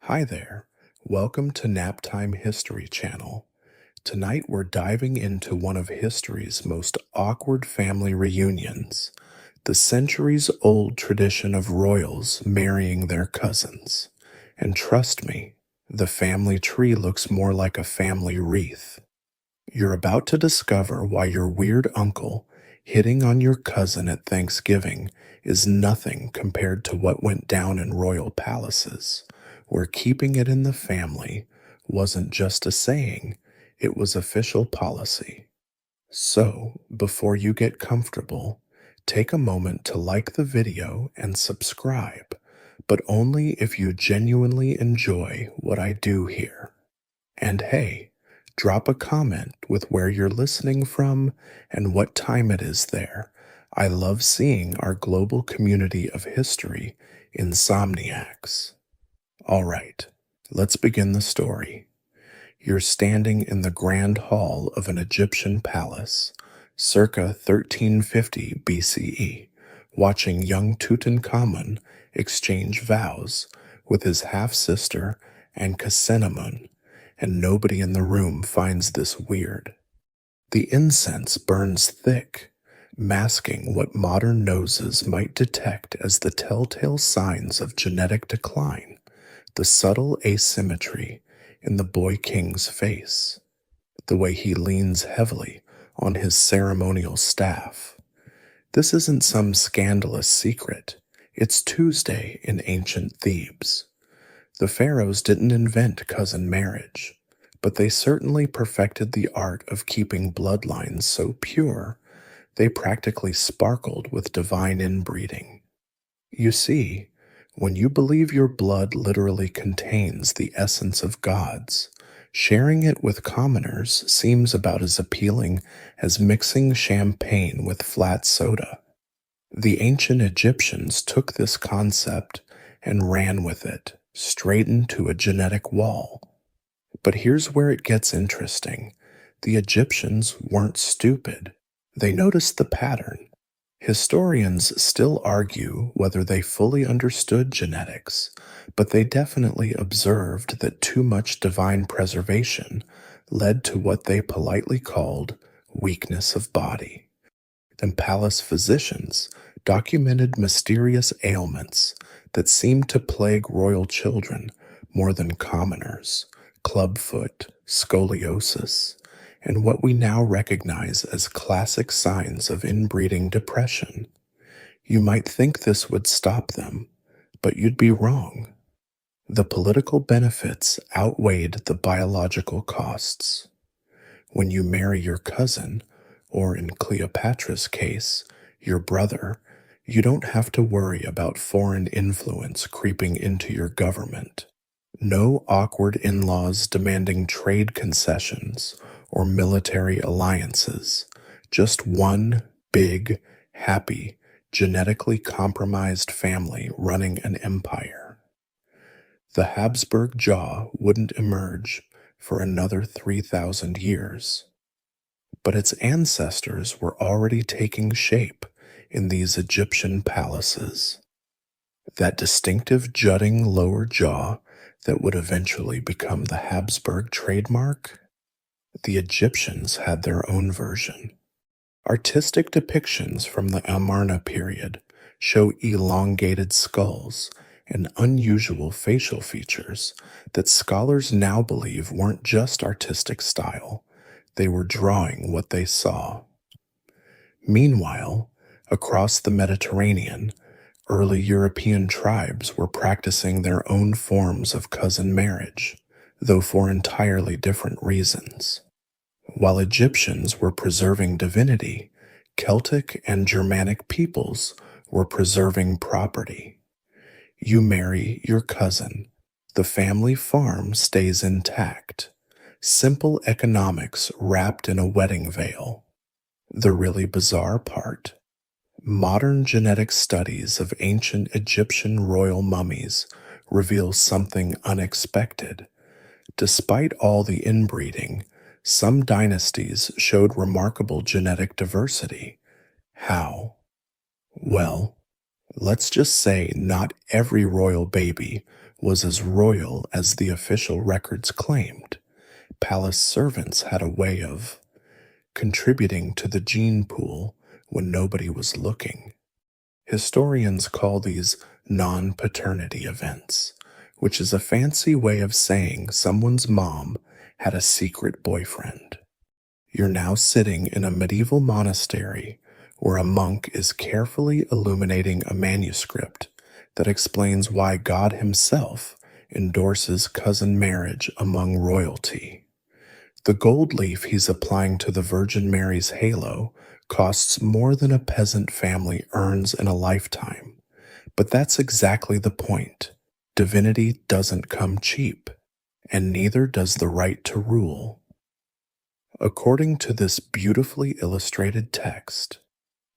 Hi there. Welcome to NapTime History channel. Tonight we're diving into one of history's most awkward family reunions, the centuries-old tradition of royals marrying their cousins. And trust me, the family tree looks more like a family wreath. You're about to discover why your weird uncle hitting on your cousin at Thanksgiving is nothing compared to what went down in royal palaces, where keeping it in the family wasn't just a saying, it was official policy. So, before you get comfortable, take a moment to like the video and subscribe, but only if you genuinely enjoy what I do here. And hey, drop a comment with where you're listening from and what time it is there. I love seeing our global community of history insomniacs. All right, let's begin the story. You're standing in the grand hall of an Egyptian palace, circa 1350 BCE, watching young Tutankhamun exchange vows with his half-sister Ankhesenamun, and nobody in the room finds this weird. The incense burns thick, masking what modern noses might detect as the telltale signs of genetic decline, the subtle asymmetry in the boy king's face, the way he leans heavily on his ceremonial staff. This isn't some scandalous secret. It's Tuesday in ancient Thebes. The pharaohs didn't invent cousin marriage, but they certainly perfected the art of keeping bloodlines so pure they practically sparkled with divine inbreeding. You see, when you believe your blood literally contains the essence of gods, sharing it with commoners seems about as appealing as mixing champagne with flat soda. The ancient Egyptians took this concept and ran with it, straight into a genetic wall. But here's where it gets interesting. The Egyptians weren't stupid. They noticed the pattern. Historians still argue whether they fully understood genetics, but they definitely observed that too much divine preservation led to what they politely called weakness of body. And palace physicians documented mysterious ailments that seemed to plague royal children more than commoners: clubfoot, scoliosis, and what we now recognize as classic signs of inbreeding depression. You might think this would stop them, but you'd be wrong. The political benefits outweighed the biological costs. When you marry your cousin, or in Cleopatra's case, your brother, you don't have to worry about foreign influence creeping into your government. No awkward in-laws demanding trade concessions or military alliances. Just one big, happy, genetically compromised family running an empire. The Habsburg jaw wouldn't emerge for another 3,000 years. But its ancestors were already taking shape in these Egyptian palaces. That distinctive jutting lower jaw that would eventually become the Habsburg trademark? The Egyptians had their own version. Artistic depictions from the Amarna period show elongated skulls and unusual facial features that scholars now believe weren't just artistic style, they were drawing what they saw. Meanwhile, across the Mediterranean, early European tribes were practicing their own forms of cousin marriage, though for entirely different reasons. While Egyptians were preserving divinity, Celtic and Germanic peoples were preserving property. You marry your cousin. The family farm stays intact. Simple economics wrapped in a wedding veil. The really bizarre part: modern genetic studies of ancient Egyptian royal mummies reveal something unexpected. Despite all the inbreeding, some dynasties showed remarkable genetic diversity. How? Well, let's just say not every royal baby was as royal as the official records claimed. Palace servants had a way of contributing to the gene pool when nobody was looking. Historians call these non-paternity events, which is a fancy way of saying someone's mom had a secret boyfriend. You're now sitting in a medieval monastery where a monk is carefully illuminating a manuscript that explains why God himself endorses cousin marriage among royalty. The gold leaf he's applying to the Virgin Mary's halo costs more than a peasant family earns in a lifetime. But that's exactly the point. Divinity doesn't come cheap, and neither does the right to rule. According to this beautifully illustrated text,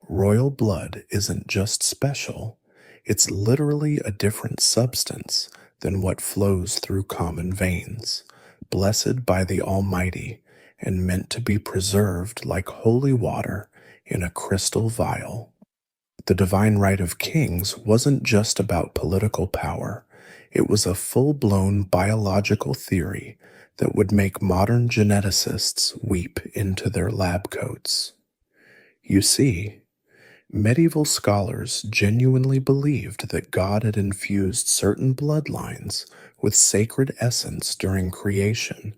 royal blood isn't just special, it's literally a different substance than what flows through common veins, blessed by the Almighty and meant to be preserved like holy water in a crystal vial. The divine right of kings wasn't just about political power, it was a full-blown biological theory that would make modern geneticists weep into their lab coats. You see, medieval scholars genuinely believed that God had infused certain bloodlines with sacred essence during creation.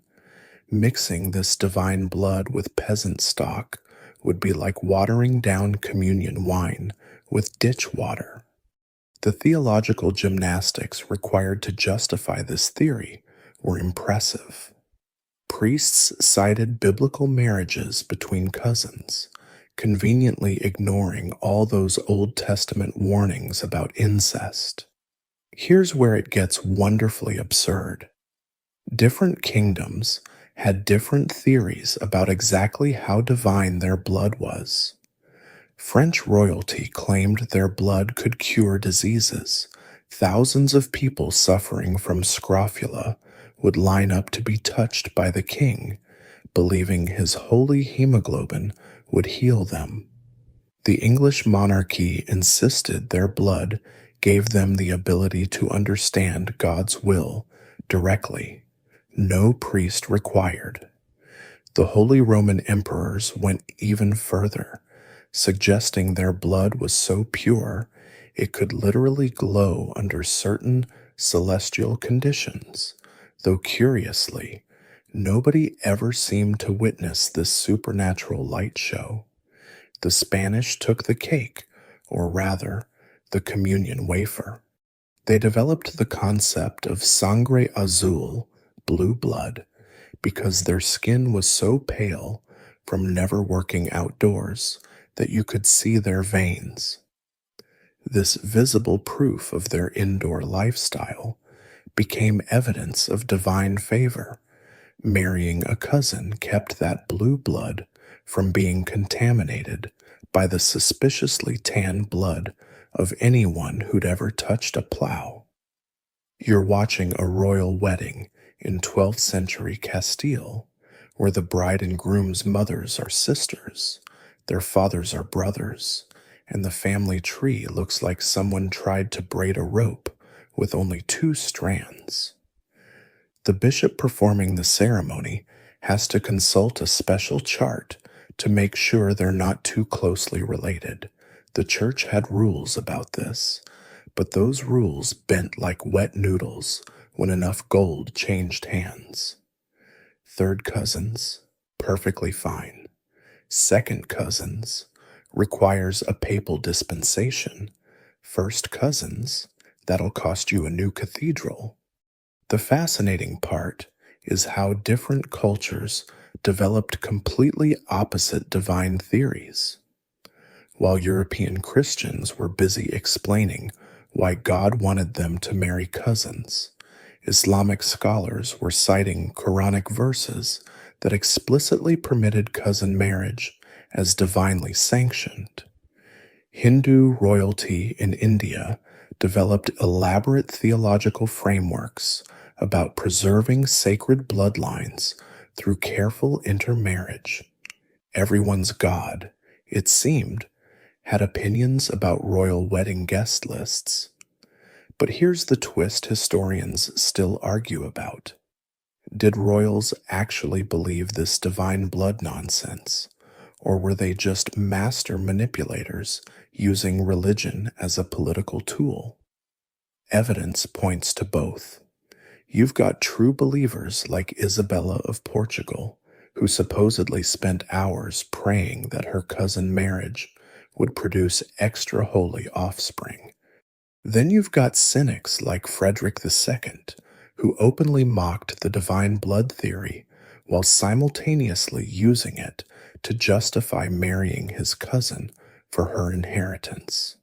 Mixing this divine blood with peasant stock would be like watering down communion wine with ditch water. The theological gymnastics required to justify this theory were impressive. Priests cited biblical marriages between cousins, conveniently ignoring all those Old Testament warnings about incest. Here's where it gets wonderfully absurd. Different kingdoms had different theories about exactly how divine their blood was. French royalty claimed their blood could cure diseases. Thousands of people suffering from scrofula would line up to be touched by the king, believing his holy hemoglobin would heal them. The English monarchy insisted their blood gave them the ability to understand God's will directly. No priest required. The Holy Roman emperors went even further, suggesting their blood was so pure it could literally glow under certain celestial conditions, though curiously, nobody ever seemed to witness this supernatural light show. The Spanish took the cake, or rather, the communion wafer. They developed the concept of sangre azul, blue blood, because their skin was so pale from never working outdoors that you could see their veins. This visible proof of their indoor lifestyle became evidence of divine favor. Marrying a cousin kept that blue blood from being contaminated by the suspiciously tan blood of anyone who'd ever touched a plow. You're watching a royal wedding in 12th century Castile, where the bride and groom's mothers are sisters, their fathers are brothers, and the family tree looks like someone tried to braid a rope with only 2 strands. The bishop performing the ceremony has to consult a special chart to make sure they're not too closely related. The church had rules about this, but those rules bent like wet noodles when enough gold changed hands. Third cousins, perfectly fine. Second cousins, requires a papal dispensation. First cousins, that'll cost you a new cathedral. The fascinating part is how different cultures developed completely opposite divine theories. While European Christians were busy explaining why God wanted them to marry cousins, Islamic scholars were citing Quranic verses that explicitly permitted cousin marriage as divinely sanctioned. Hindu royalty in India developed elaborate theological frameworks about preserving sacred bloodlines through careful intermarriage. Everyone's God, it seemed, had opinions about royal wedding guest lists. But here's the twist historians still argue about. Did royals actually believe this divine blood nonsense? Or were they just master manipulators using religion as a political tool? Evidence points to both. You've got true believers like Isabella of Portugal, who supposedly spent hours praying that her cousin marriage would produce extra holy offspring. Then you've got cynics like Frederick II, who openly mocked the divine blood theory while simultaneously using it to justify marrying his cousin for her inheritance.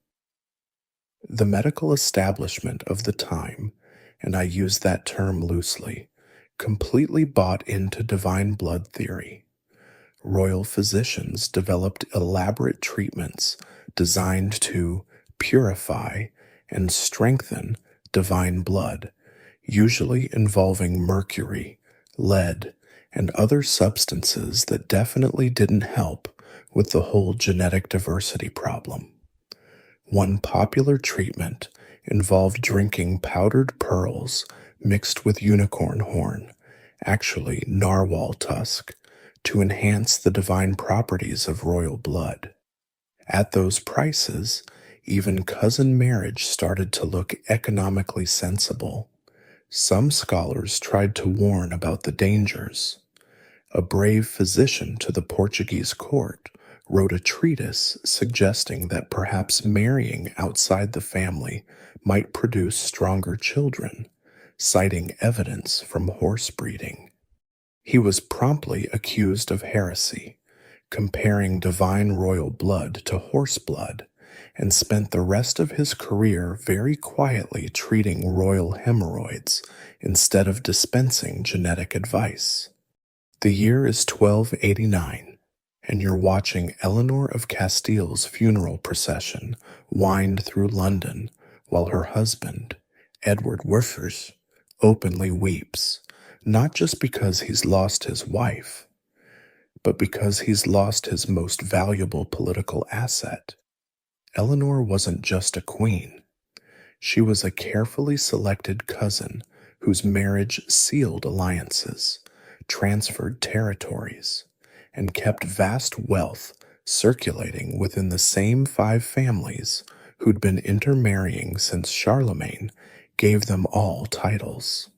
The medical establishment of the time, and I use that term loosely, completely bought into divine blood theory. Royal physicians developed elaborate treatments designed to purify and strengthen divine blood, usually involving mercury, lead, and other substances that definitely didn't help with the whole genetic diversity problem. One popular treatment involved drinking powdered pearls mixed with unicorn horn, actually narwhal tusk, to enhance the divine properties of royal blood. At those prices, even cousin marriage started to look economically sensible. Some scholars tried to warn about the dangers. A brave physician to the Portuguese court wrote a treatise suggesting that perhaps marrying outside the family might produce stronger children, citing evidence from horse breeding. He was promptly accused of heresy, comparing divine royal blood to horse blood, and spent the rest of his career very quietly treating royal hemorrhoids instead of dispensing genetic advice. The year is 1289, and you're watching Eleanor of Castile's funeral procession wind through London while her husband, Edward Werthers, openly weeps, not just because he's lost his wife, but because he's lost his most valuable political asset. Eleanor wasn't just a queen. She was a carefully selected cousin whose marriage sealed alliances, transferred territories, and kept vast wealth circulating within the same 5 families who'd been intermarrying since Charlemagne gave them all titles.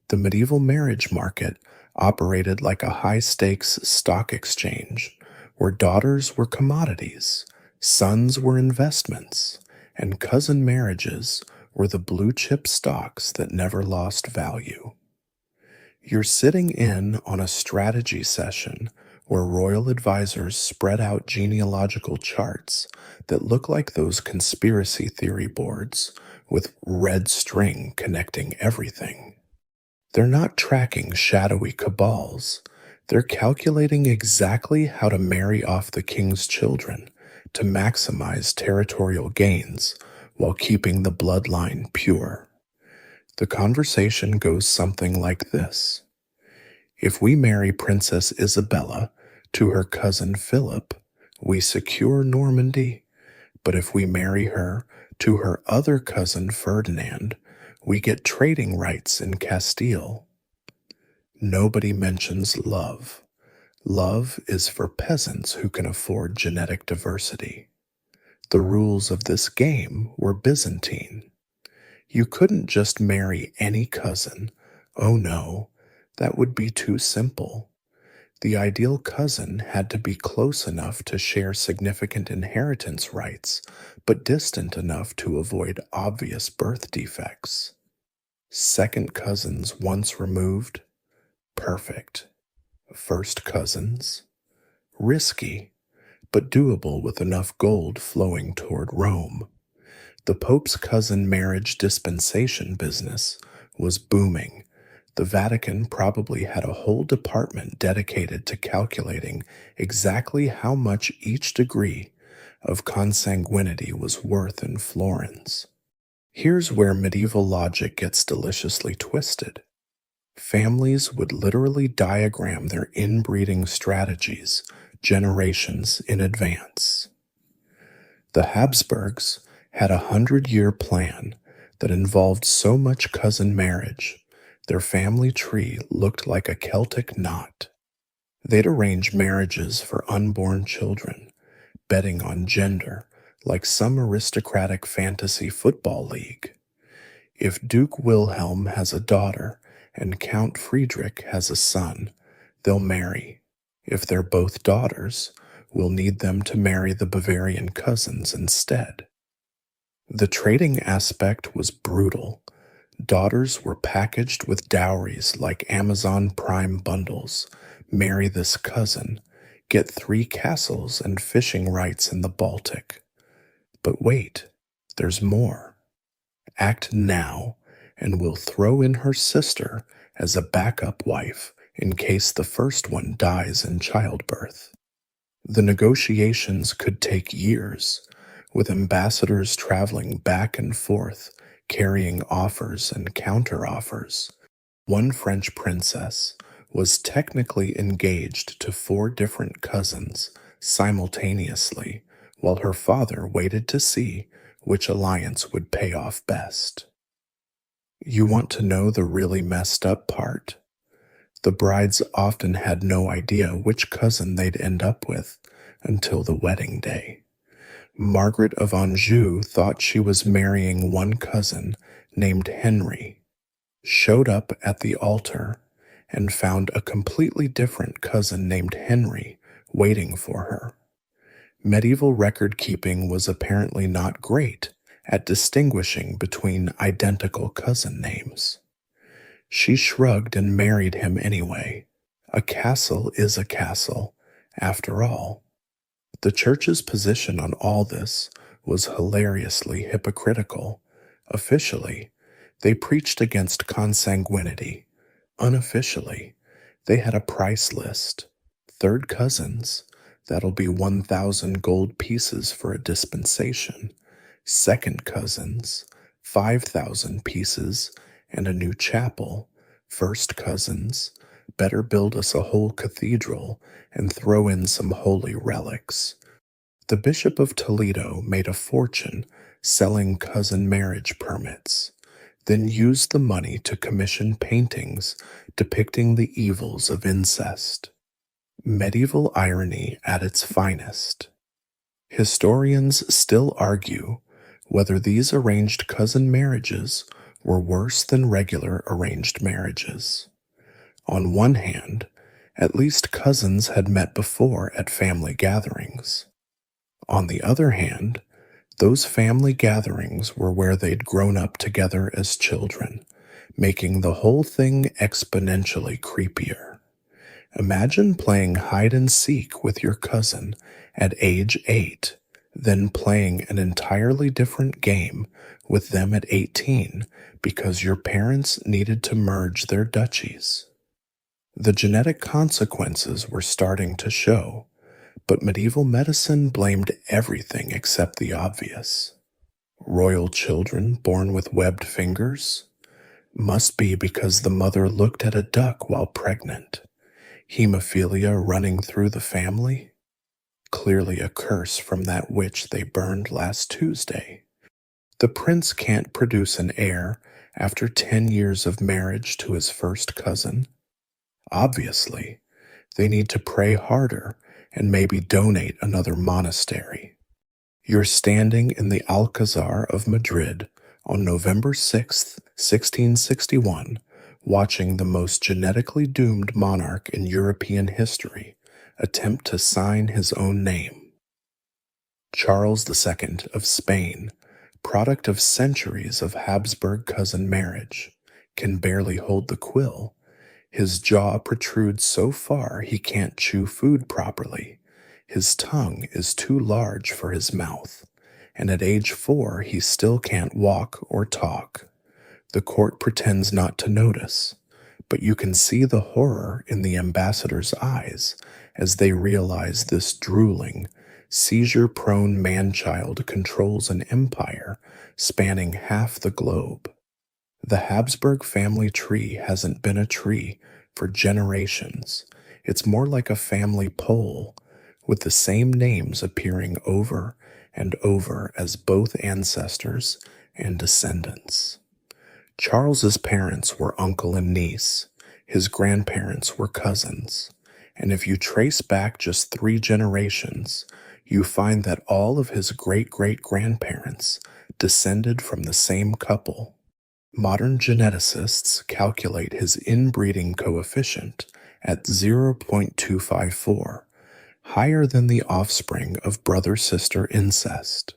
The medieval marriage market operated like a high-stakes stock exchange, where daughters were commodities, sons were investments, and cousin marriages were the blue-chip stocks that never lost value. You're sitting in on a strategy session where royal advisors spread out genealogical charts that look like those conspiracy theory boards with red string connecting everything. They're not tracking shadowy cabals. They're calculating exactly how to marry off the king's children to maximize territorial gains while keeping the bloodline pure. The conversation goes something like this. If we marry Princess Isabella to her cousin Philip, we secure Normandy. But if we marry her to her other cousin Ferdinand, we get trading rights in Castile. Nobody mentions love. Love is for peasants who can afford genetic diversity. The rules of this game were Byzantine. You couldn't just marry any cousin. Oh no, that would be too simple. The ideal cousin had to be close enough to share significant inheritance rights, but distant enough to avoid obvious birth defects. Second cousins once removed? Perfect. First cousins? Risky, but doable with enough gold flowing toward Rome. The Pope's cousin marriage dispensation business was booming. The Vatican probably had a whole department dedicated to calculating exactly how much each degree of consanguinity was worth in florins. Here's where medieval logic gets deliciously twisted. Families would literally diagram their inbreeding strategies generations in advance. The Habsburgs had a 100-year plan that involved so much cousin marriage, their family tree looked like a Celtic knot. They'd arrange marriages for unborn children, betting on gender, like some aristocratic fantasy football league. If Duke Wilhelm has a daughter and Count Friedrich has a son, they'll marry. If they're both daughters, we'll need them to marry the Bavarian cousins instead. The trading aspect was brutal. Daughters were packaged with dowries like Amazon Prime bundles. Marry this cousin, get 3 castles and fishing rights in the Baltic. But wait, there's more. Act now, and we'll throw in her sister as a backup wife in case the first one dies in childbirth. The negotiations could take years, with ambassadors traveling back and forth, carrying offers and counter-offers. One French princess was technically engaged to 4 different cousins simultaneously, while her father waited to see which alliance would pay off best. You want to know the really messed up part? The brides often had no idea which cousin they'd end up with until the wedding day. Margaret of Anjou thought she was marrying one cousin named Henry, showed up at the altar, and found a completely different cousin named Henry waiting for her. Medieval record keeping was apparently not great at distinguishing between identical cousin names. She shrugged and married him anyway. A castle is a castle, after all. The church's position on all this was hilariously hypocritical. Officially, they preached against consanguinity. Unofficially, they had a price list. Third cousins, that'll be 1,000 gold pieces for a dispensation. Second cousins, 5,000 pieces and a new chapel. First cousins, better build us a whole cathedral and throw in some holy relics. The Bishop of Toledo made a fortune selling cousin marriage permits, then used the money to commission paintings depicting the evils of incest. Medieval irony at its finest. Historians still argue whether these arranged cousin marriages were worse than regular arranged marriages. On one hand, at least cousins had met before at family gatherings. On the other hand, those family gatherings were where they'd grown up together as children, making the whole thing exponentially creepier. Imagine playing hide and seek with your cousin at age 8, then playing an entirely different game with them at 18 because your parents needed to merge their duchies. The genetic consequences were starting to show, but medieval medicine blamed everything except the obvious. Royal children born with webbed fingers? Must be because the mother looked at a duck while pregnant. Hemophilia running through the family? Clearly a curse from that witch they burned last Tuesday. The prince can't produce an heir after 10 years of marriage to his first cousin. Obviously, they need to pray harder and maybe donate another monastery. You're standing in the Alcazar of Madrid on November 6th, 1661, watching the most genetically doomed monarch in European history attempt to sign his own name. Charles II of Spain, product of centuries of Habsburg cousin marriage, can barely hold the quill. His jaw protrudes so far he can't chew food properly. His tongue is too large for his mouth, and at age 4 he still can't walk or talk. The court pretends not to notice, but you can see the horror in the ambassadors' eyes as they realize this drooling, seizure-prone man-child controls an empire spanning half the globe. The Habsburg family tree hasn't been a tree for generations. It's more like a family pole, with the same names appearing over and over as both ancestors and descendants. Charles's parents were uncle and niece. His grandparents were cousins. And if you trace back just 3 generations, you find that all of his great-great-grandparents descended from the same couple. Modern geneticists calculate his inbreeding coefficient at 0.254, higher than the offspring of brother-sister incest.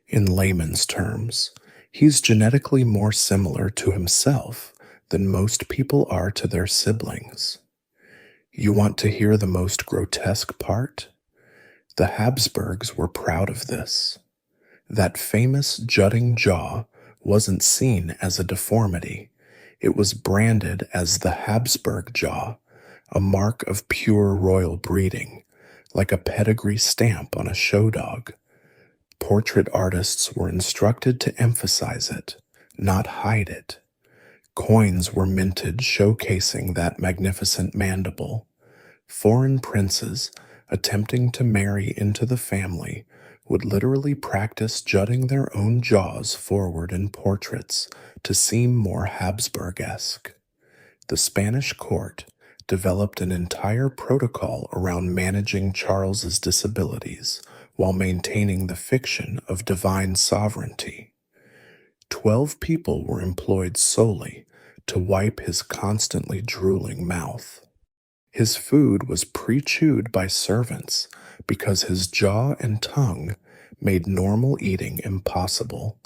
In layman's terms, he's genetically more similar to himself than most people are to their siblings. You want to hear the most grotesque part? The Habsburgs were proud of this. That famous jutting jaw wasn't seen as a deformity. It was branded as the Habsburg jaw, a mark of pure royal breeding, like a pedigree stamp on a show dog. Portrait artists were instructed to emphasize it, not hide it. Coins were minted showcasing that magnificent mandible. Foreign princes, attempting to marry into the family, would literally practice jutting their own jaws forward in portraits to seem more Habsburg-esque. The Spanish court developed an entire protocol around managing Charles's disabilities while maintaining the fiction of divine sovereignty. 12 people were employed solely to wipe his constantly drooling mouth. His food was pre-chewed by servants because his jaw and tongue made normal eating impossible.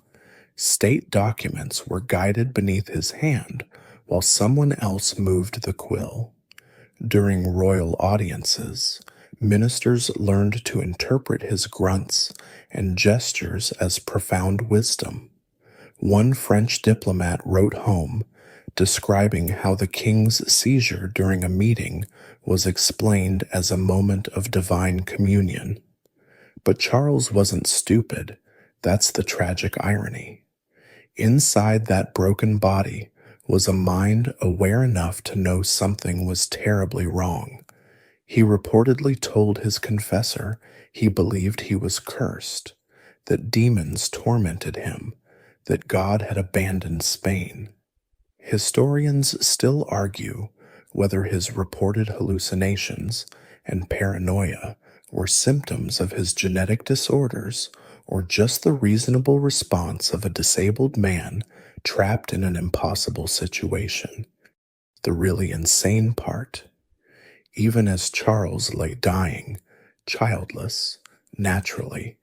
State documents were guided beneath his hand while someone else moved the quill. During royal audiences, ministers learned to interpret his grunts and gestures as profound wisdom. One French diplomat wrote home, describing how the king's seizure during a meeting was explained as a moment of divine communion. But Charles wasn't stupid. That's the tragic irony. Inside that broken body was a mind aware enough to know something was terribly wrong. He reportedly told his confessor he believed he was cursed, that demons tormented him, that God had abandoned Spain. Historians still argue whether his reported hallucinations and paranoia were symptoms of his genetic disorders or just the reasonable response of a disabled man trapped in an impossible situation. The really insane part: even as Charles lay dying, childless, naturally,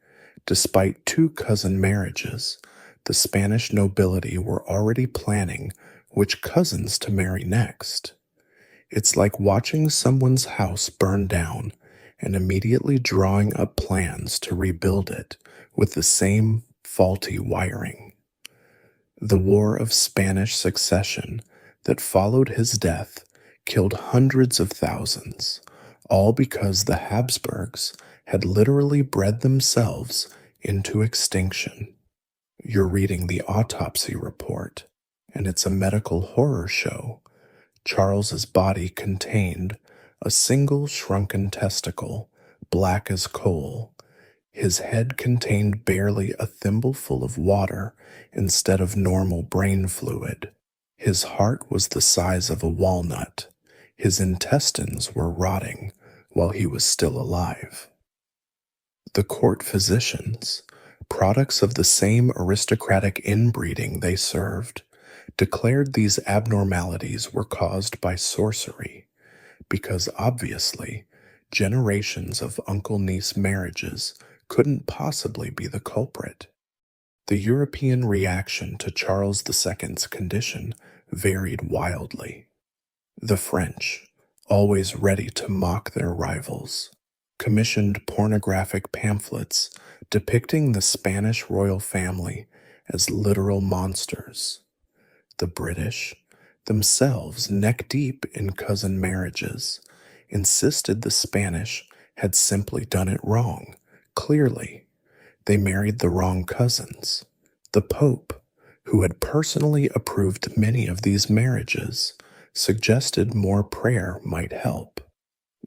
despite 2 cousin marriages, the Spanish nobility were already planning which cousins to marry next. It's like watching someone's house burn down and immediately drawing up plans to rebuild it with the same faulty wiring. The War of Spanish Succession that followed his death killed hundreds of thousands, all because the Habsburgs had literally bred themselves into extinction. You're reading the autopsy report, and it's a medical horror show. Charles's body contained a single shrunken testicle, black as coal. His head contained barely a thimbleful of water instead of normal brain fluid. His heart was the size of a walnut. His intestines were rotting while he was still alive. The court physicians, products of the same aristocratic inbreeding they served, declared these abnormalities were caused by sorcery, because obviously generations of uncle-niece marriages couldn't possibly be the culprit. The European reaction to Charles II's condition varied wildly. The French, always ready to mock their rivals, commissioned pornographic pamphlets depicting the Spanish royal family as literal monsters. The British, themselves neck-deep in cousin marriages, insisted the Spanish had simply done it wrong. Clearly, they married the wrong cousins. The Pope, who had personally approved many of these marriages, suggested more prayer might help.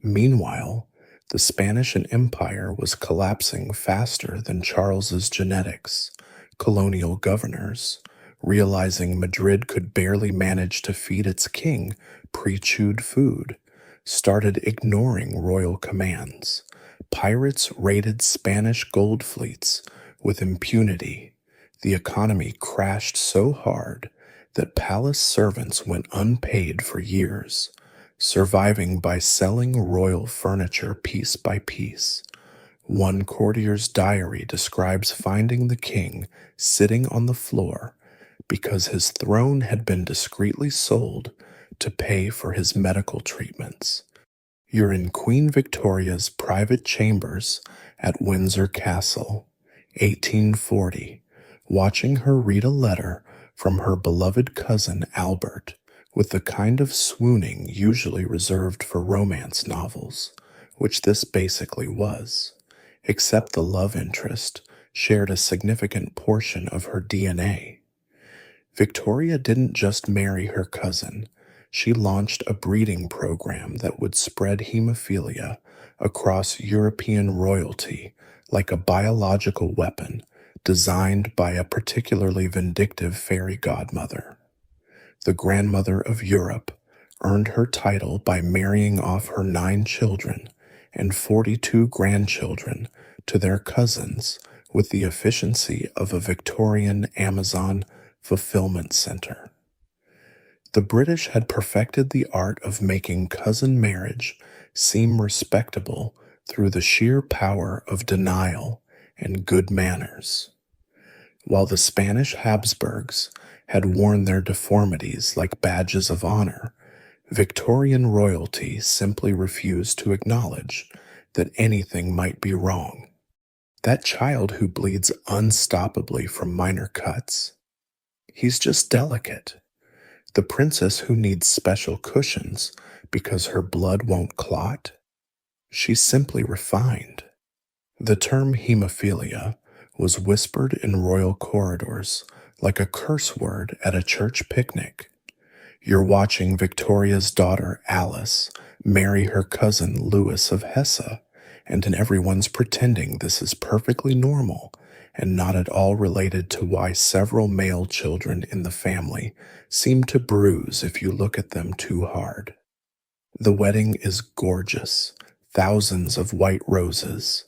Meanwhile, the Spanish Empire was collapsing faster than Charles's genetics, Colonial governors, realizing Madrid could barely manage to feed its king pre-chewed food, started ignoring royal commands. Pirates raided Spanish gold fleets with impunity. The economy crashed so hard that palace servants went unpaid for years, surviving by selling royal furniture piece by piece. One courtier's diary describes finding the king sitting on the floor because his throne had been discreetly sold to pay for his medical treatments. You're in Queen Victoria's private chambers at Windsor Castle, 1840, watching her read a letter from her beloved cousin Albert, with the kind of swooning usually reserved for romance novels, which this basically was, except the love interest shared a significant portion of her DNA. Victoria didn't just marry her cousin, she launched a breeding program that would spread hemophilia across European royalty like a biological weapon designed by a particularly vindictive fairy godmother. The grandmother of Europe earned her title by marrying off her 9 children and 42 grandchildren to their cousins with the efficiency of a Victorian Amazon fulfillment center. The British had perfected the art of making cousin marriage seem respectable through the sheer power of denial and good manners. While the Spanish Habsburgs had worn their deformities like badges of honor, Victorian royalty simply refused to acknowledge that anything might be wrong. That child who bleeds unstoppably from minor cuts, he's just delicate. The princess who needs special cushions because her blood won't clot, she's simply refined. The term hemophilia was whispered in royal corridors like a curse word at a church picnic. You're watching Victoria's daughter Alice marry her cousin Louis of Hesse, and everyone's pretending this is perfectly normal and not at all related to why several male children in the family seem to bruise if you look at them too hard. The wedding is gorgeous, thousands of white roses,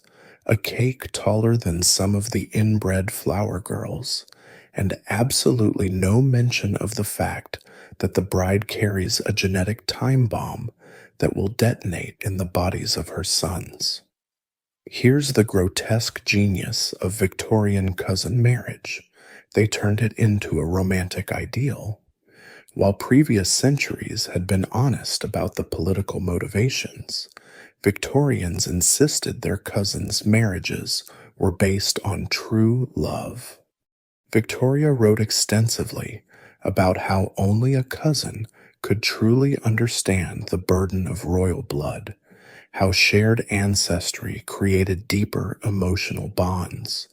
a cake taller than some of the inbred flower girls, and absolutely no mention of the fact that the bride carries a genetic time bomb that will detonate in the bodies of her sons. Here's the grotesque genius of Victorian cousin marriage. They turned it into a romantic ideal. While previous centuries had been honest about the political motivations, Victorians insisted their cousins' marriages were based on true love. Victoria wrote extensively about how only a cousin could truly understand the burden of royal blood, how shared ancestry created deeper emotional bonds,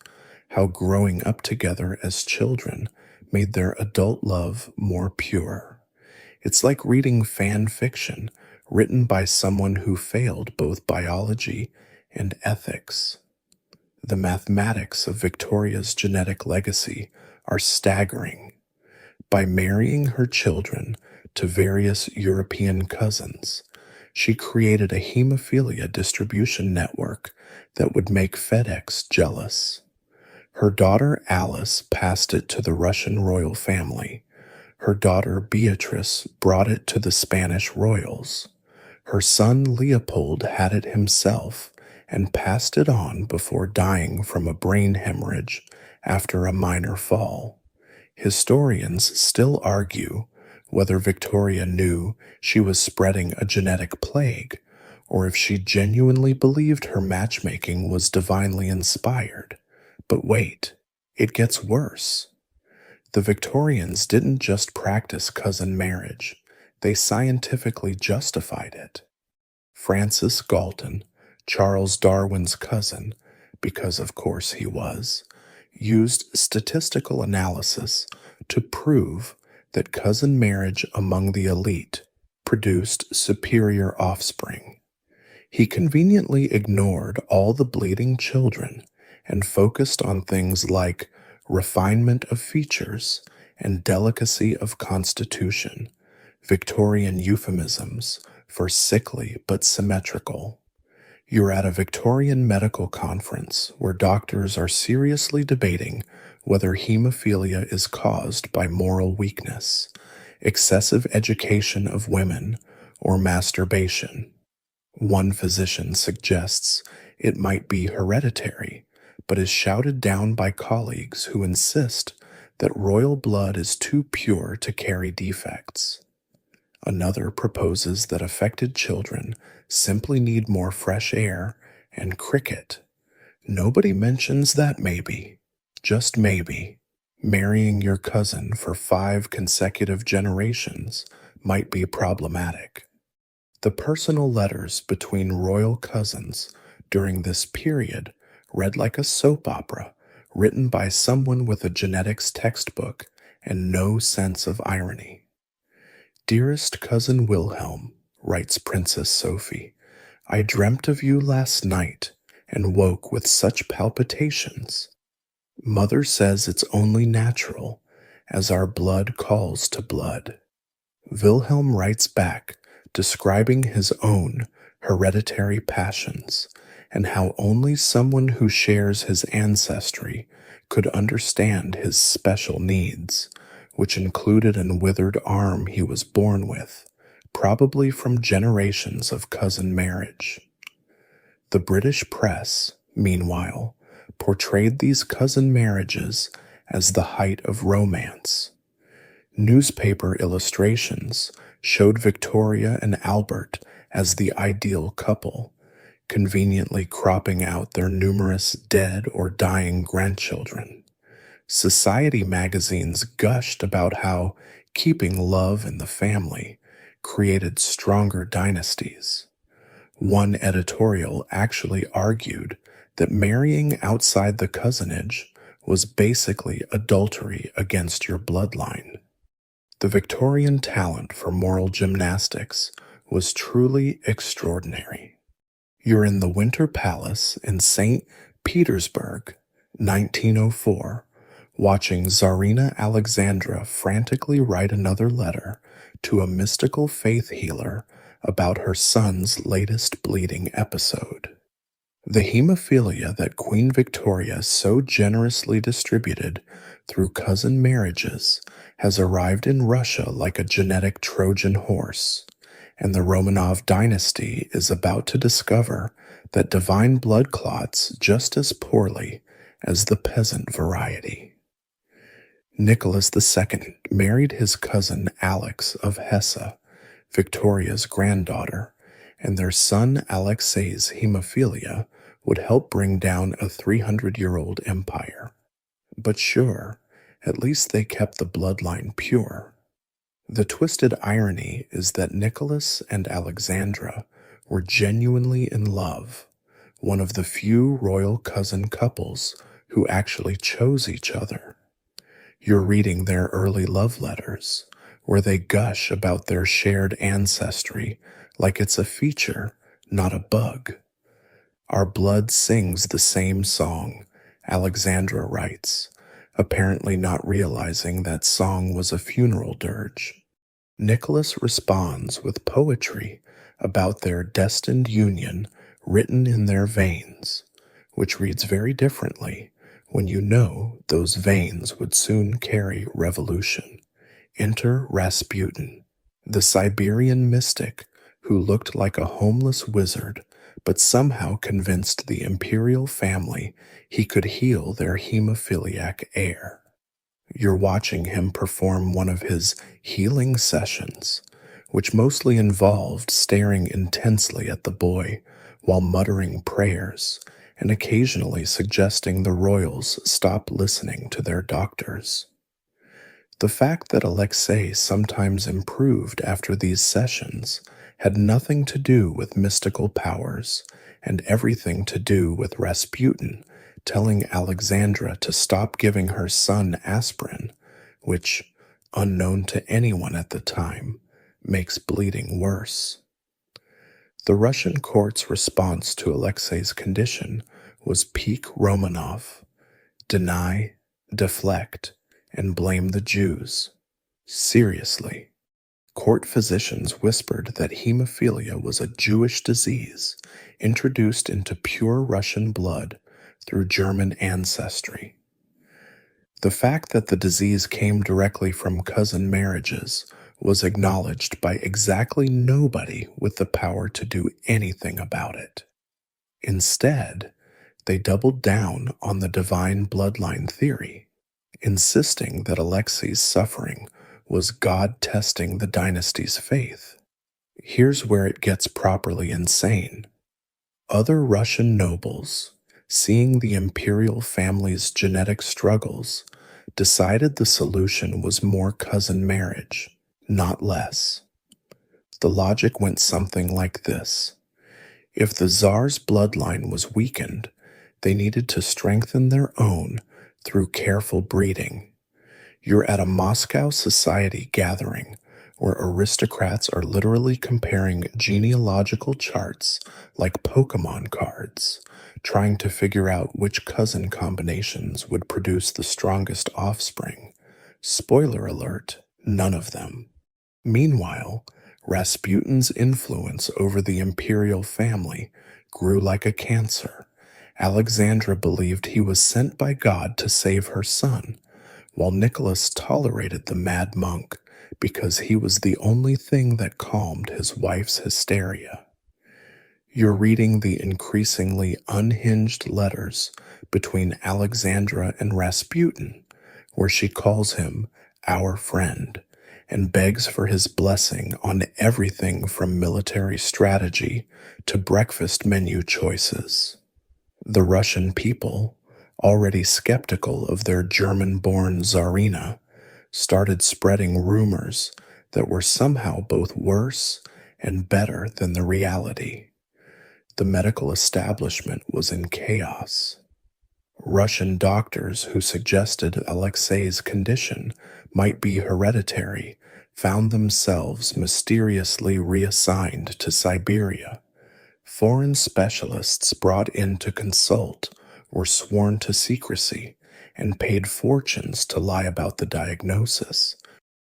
how growing up together as children made their adult love more pure. It's like reading fan fiction written by someone who failed both biology and ethics. The mathematics of Victoria's genetic legacy are staggering. By marrying her children to various European cousins, she created a hemophilia distribution network that would make FedEx jealous. Her daughter Alice passed it to the Russian royal family. Her daughter Beatrice brought it to the Spanish royals. Her son Leopold had it himself and passed it on before dying from a brain hemorrhage after a minor fall. Historians still argue whether Victoria knew she was spreading a genetic plague or if she genuinely believed her matchmaking was divinely inspired. But wait, it gets worse. The Victorians didn't just practice cousin marriage, they scientifically justified it. Francis Galton, Charles Darwin's cousin, because of course he was, used statistical analysis to prove that cousin marriage among the elite produced superior offspring. He conveniently ignored all the bleeding children and focused on things like refinement of features, and delicacy of constitution, Victorian euphemisms for sickly but symmetrical. You're at a Victorian medical conference where doctors are seriously debating whether hemophilia is caused by moral weakness, excessive education of women, or masturbation. One physician suggests it might be hereditary, but is shouted down by colleagues who insist that royal blood is too pure to carry defects. Another proposes that affected children simply need more fresh air and cricket. Nobody mentions that maybe, just maybe, marrying your cousin for 5 consecutive generations might be problematic. The personal letters between royal cousins during this period read like a soap opera written by someone with a genetics textbook and no sense of irony. Dearest cousin Wilhelm, writes Princess Sophie, I dreamt of you last night and woke with such palpitations. Mother says it's only natural, as our blood calls to blood. Wilhelm writes back, describing his own hereditary passions and how only someone who shares his ancestry could understand his special needs, which included a withered arm he was born with, probably from generations of cousin marriage. The British press, meanwhile, portrayed these cousin marriages as the height of romance. Newspaper illustrations showed Victoria and Albert as the ideal couple, conveniently cropping out their numerous dead or dying grandchildren. Society magazines gushed about how keeping love in the family created stronger dynasties. One editorial actually argued that marrying outside the cousinage was basically adultery against your bloodline. The Victorian talent for moral gymnastics was truly extraordinary. You're in the Winter Palace in St. Petersburg, 1904, watching Tsarina Alexandra frantically write another letter to a mystical faith healer about her son's latest bleeding episode. The hemophilia that Queen Victoria so generously distributed through cousin marriages has arrived in Russia like a genetic Trojan horse, and the Romanov dynasty is about to discover that divine blood clots just as poorly as the peasant variety. Nicholas II married his cousin Alex of Hesse, Victoria's granddaughter, and their son Alexei's hemophilia would help bring down a 300-year-old empire. But sure, at least they kept the bloodline pure. The twisted irony is that Nicholas and Alexandra were genuinely in love, one of the few royal cousin couples who actually chose each other. You're reading their early love letters, where they gush about their shared ancestry like it's a feature, not a bug. Our blood sings the same song, Alexandra writes, apparently not realizing that song was a funeral dirge. Nicholas responds with poetry about their destined union written in their veins, which reads very differently when you know those veins would soon carry revolution. Enter Rasputin, the Siberian mystic who looked like a homeless wizard but somehow convinced the imperial family he could heal their hemophiliac heir. You're watching him perform one of his healing sessions, which mostly involved staring intensely at the boy while muttering prayers and occasionally suggesting the royals stop listening to their doctors. The fact that Alexei sometimes improved after these sessions had nothing to do with mystical powers and everything to do with Rasputin telling Alexandra to stop giving her son aspirin, which, unknown to anyone at the time, makes bleeding worse. The Russian court's response to Alexei's condition was peak Romanov: deny, deflect, and blame the Jews. Seriously, court physicians whispered that hemophilia was a Jewish disease introduced into pure Russian blood through German ancestry. The fact that the disease came directly from cousin marriages was acknowledged by exactly nobody with the power to do anything about it. Instead, they doubled down on the divine bloodline theory, insisting that Alexei's suffering was God testing the dynasty's faith. Here's where it gets properly insane. Other Russian nobles, seeing the imperial family's genetic struggles, decided the solution was more cousin marriage, not less. The logic went something like this. If the Tsar's bloodline was weakened, they needed to strengthen their own through careful breeding. You're at a Moscow society gathering where aristocrats are literally comparing genealogical charts like Pokemon cards, trying to figure out which cousin combinations would produce the strongest offspring. Spoiler alert, none of them. Meanwhile, Rasputin's influence over the imperial family grew like a cancer. Alexandra believed he was sent by God to save her son, while Nicholas tolerated the mad monk because he was the only thing that calmed his wife's hysteria. You're reading the increasingly unhinged letters between Alexandra and Rasputin, where she calls him our friend and begs for his blessing on everything from military strategy to breakfast menu choices. The Russian people, already skeptical of their German-born Tsarina, started spreading rumors that were somehow both worse and better than the reality. The medical establishment was in chaos. Russian doctors who suggested Alexei's condition might be hereditary found themselves mysteriously reassigned to Siberia. Foreign specialists brought in to consult were sworn to secrecy and paid fortunes to lie about the diagnosis.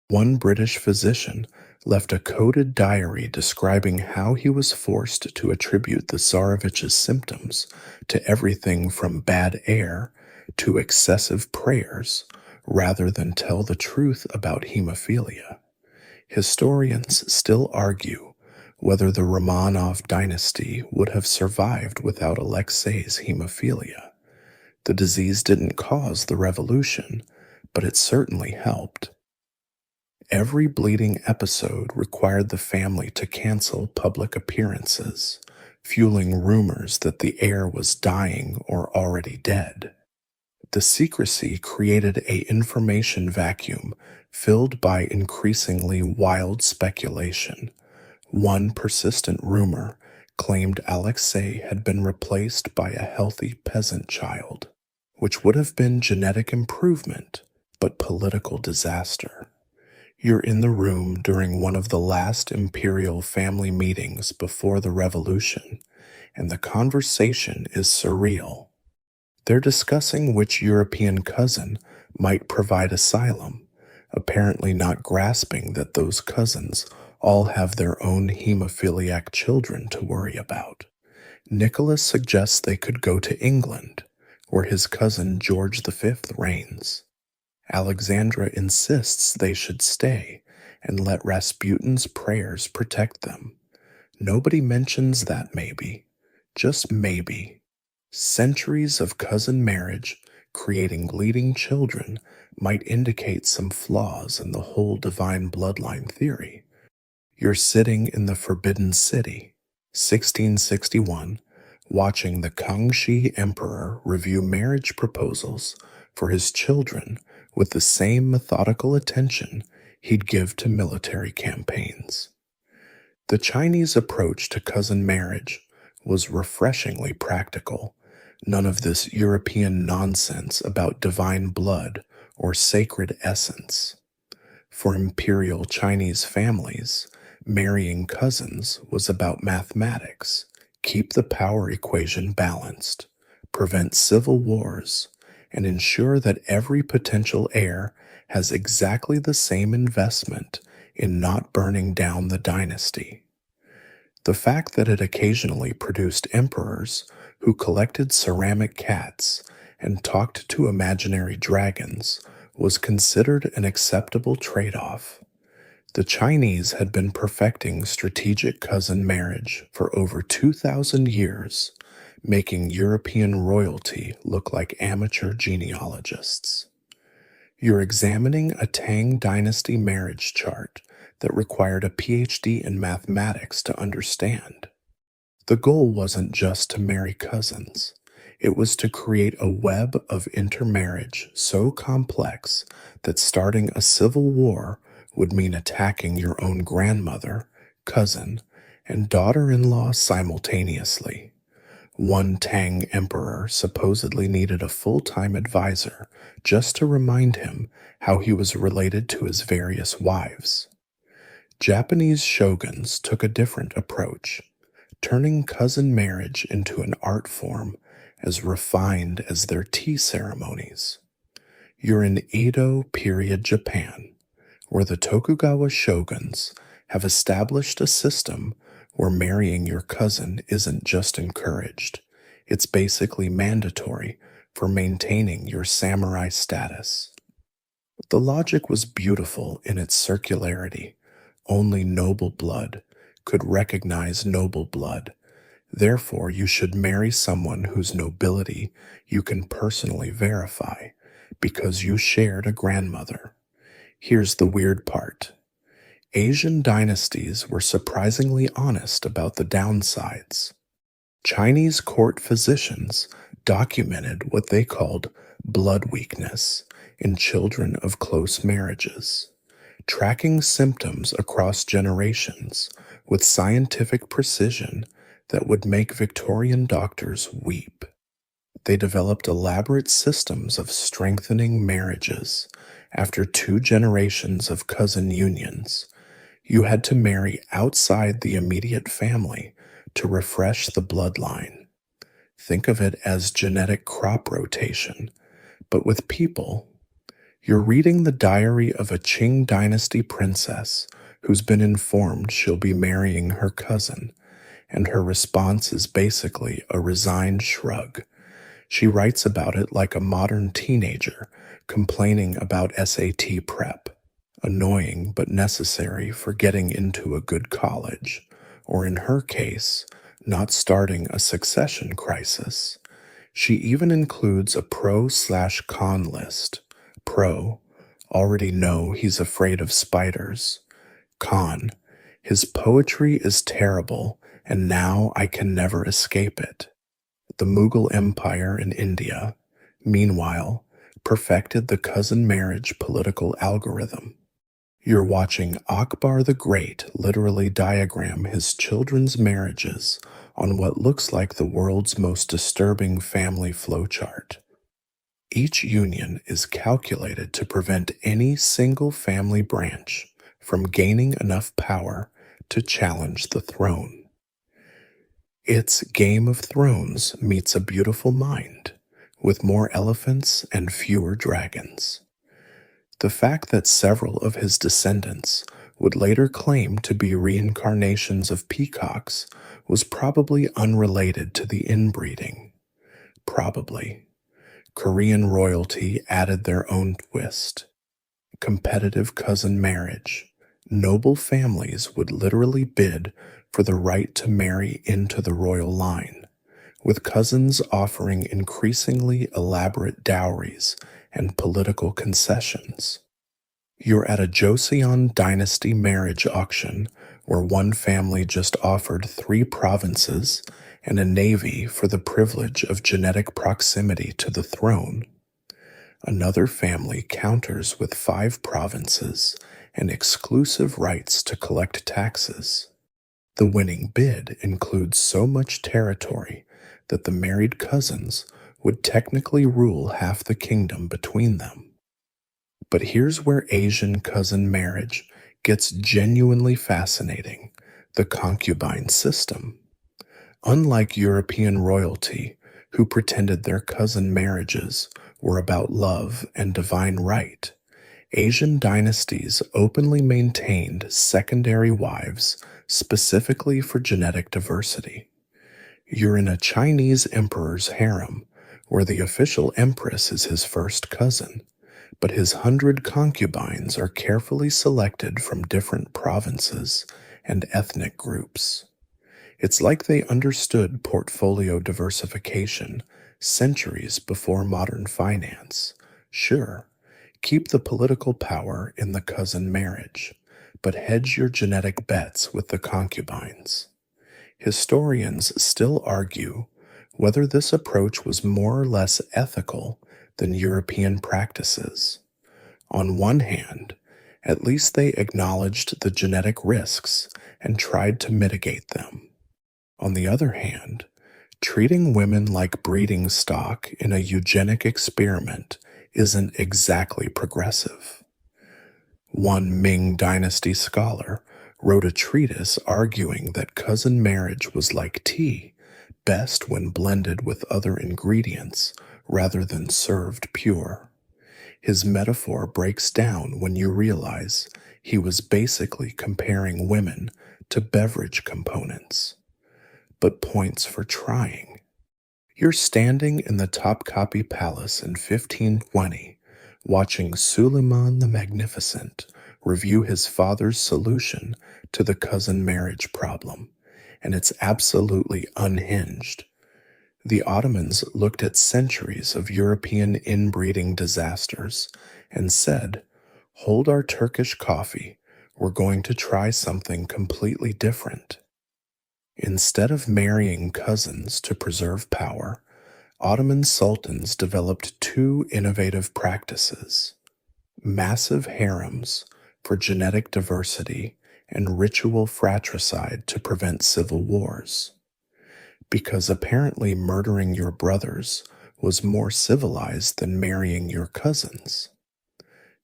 One British physician left a coded diary describing how he was forced to attribute the Tsarevich's symptoms to everything from bad air to excessive prayers, rather than tell the truth about hemophilia. Historians still argue whether the Romanov dynasty would have survived without Alexei's hemophilia. The disease didn't cause the revolution, but it certainly helped. Every bleeding episode required the family to cancel public appearances, fueling rumors that the heir was dying or already dead. The secrecy created an information vacuum filled by increasingly wild speculation. One persistent rumor claimed Alexei had been replaced by a healthy peasant child, which would have been genetic improvement, but political disaster. You're in the room during one of the last imperial family meetings before the revolution, and the conversation is surreal. They're discussing which European cousin might provide asylum, apparently not grasping that those cousins all have their own hemophiliac children to worry about. Nicholas suggests they could go to England, where his cousin George V reigns. Alexandra insists they should stay and let Rasputin's prayers protect them. Nobody mentions that maybe, just maybe. Centuries of cousin marriage creating bleeding children might indicate some flaws in the whole divine bloodline theory. You're sitting in the Forbidden City, 1661, watching the Kangxi Emperor review marriage proposals for his children with the same methodical attention he'd give to military campaigns. The Chinese approach to cousin marriage was refreshingly practical. None of this European nonsense about divine blood or sacred essence. For imperial Chinese families, marrying cousins was about mathematics, keep the power equation balanced, prevent civil wars, and ensure that every potential heir has exactly the same investment in not burning down the dynasty. The fact that it occasionally produced emperors who collected ceramic cats and talked to imaginary dragons was considered an acceptable trade off. The Chinese had been perfecting strategic cousin marriage for over 2,000 years, making European royalty look like amateur genealogists. You're examining a Tang Dynasty marriage chart that required a PhD in mathematics to understand. The goal wasn't just to marry cousins. It was to create a web of intermarriage so complex that starting a civil war would mean attacking your own grandmother, cousin, and daughter-in-law simultaneously. One Tang emperor supposedly needed a full-time advisor just to remind him how he was related to his various wives. Japanese shoguns took a different approach, turning cousin marriage into an art form as refined as their tea ceremonies. You're in Edo period Japan, where the Tokugawa shoguns have established a system where marrying your cousin isn't just encouraged, it's basically mandatory for maintaining your samurai status. The logic was beautiful in its circularity. Only noble blood could recognize noble blood. Therefore, you should marry someone whose nobility you can personally verify because you shared a grandmother. Here's the weird part. Asian dynasties were surprisingly honest about the downsides. Chinese court physicians documented what they called blood weakness in children of close marriages, tracking symptoms across generations with scientific precision that would make Victorian doctors weep. They developed elaborate systems of strengthening marriages. After 2 generations of cousin unions, you had to marry outside the immediate family to refresh the bloodline. Think of it as genetic crop rotation, but with people. You're reading the diary of a Qing dynasty princess who's been informed she'll be marrying her cousin, and her response is basically a resigned shrug. She writes about it like a modern teenager complaining about SAT prep, annoying but necessary for getting into a good college, or in her case, not starting a succession crisis. She even includes a pro/con list. Pro, already know he's afraid of spiders. Con, his poetry is terrible and now I can never escape it. The Mughal Empire in India, meanwhile, perfected the cousin marriage political algorithm. You're watching Akbar the Great literally diagram his children's marriages on what looks like the world's most disturbing family flowchart. Each union is calculated to prevent any single family branch from gaining enough power to challenge the throne. It's Game of Thrones meets A Beautiful Mind, with more elephants and fewer dragons. The fact that several of his descendants would later claim to be reincarnations of peacocks was probably unrelated to the inbreeding. Probably. Korean royalty added their own twist. Competitive cousin marriage. Noble families would literally bid for the right to marry into the royal line, with cousins offering increasingly elaborate dowries and political concessions. You're at a Joseon dynasty marriage auction where one family just offered 3 provinces and a navy for the privilege of genetic proximity to the throne. Another family counters with 5 provinces and exclusive rights to collect taxes. The winning bid includes so much territory that the married cousins would technically rule half the kingdom between them. But here's where Asian cousin marriage gets genuinely fascinating: the concubine system. Unlike European royalty, who pretended their cousin marriages were about love and divine right. Asian dynasties openly maintained secondary wives specifically for genetic diversity. You're in a Chinese emperor's harem, where the official empress is his first cousin, but his 100 concubines are carefully selected from different provinces and ethnic groups. It's like they understood portfolio diversification centuries before modern finance. Sure, keep the political power in the cousin marriage, but hedge your genetic bets with the concubines. Historians still argue whether this approach was more or less ethical than European practices. On one hand, at least they acknowledged the genetic risks and tried to mitigate them. On the other hand, treating women like breeding stock in a eugenic experiment isn't exactly progressive. One Ming Dynasty scholar wrote a treatise arguing that cousin marriage was like tea, best when blended with other ingredients rather than served pure. His metaphor breaks down when you realize he was basically comparing women to beverage components. But points for trying. You're standing in the Topkapi Palace in 1520, watching Suleiman the Magnificent review his father's solution to the cousin marriage problem, and it's absolutely unhinged. The Ottomans looked at centuries of European inbreeding disasters and said, "Hold our Turkish coffee, we're going to try something completely different." Instead of marrying cousins to preserve power, Ottoman sultans developed two innovative practices: massive harems for genetic diversity and ritual fratricide to prevent civil wars. Because apparently murdering your brothers was more civilized than marrying your cousins.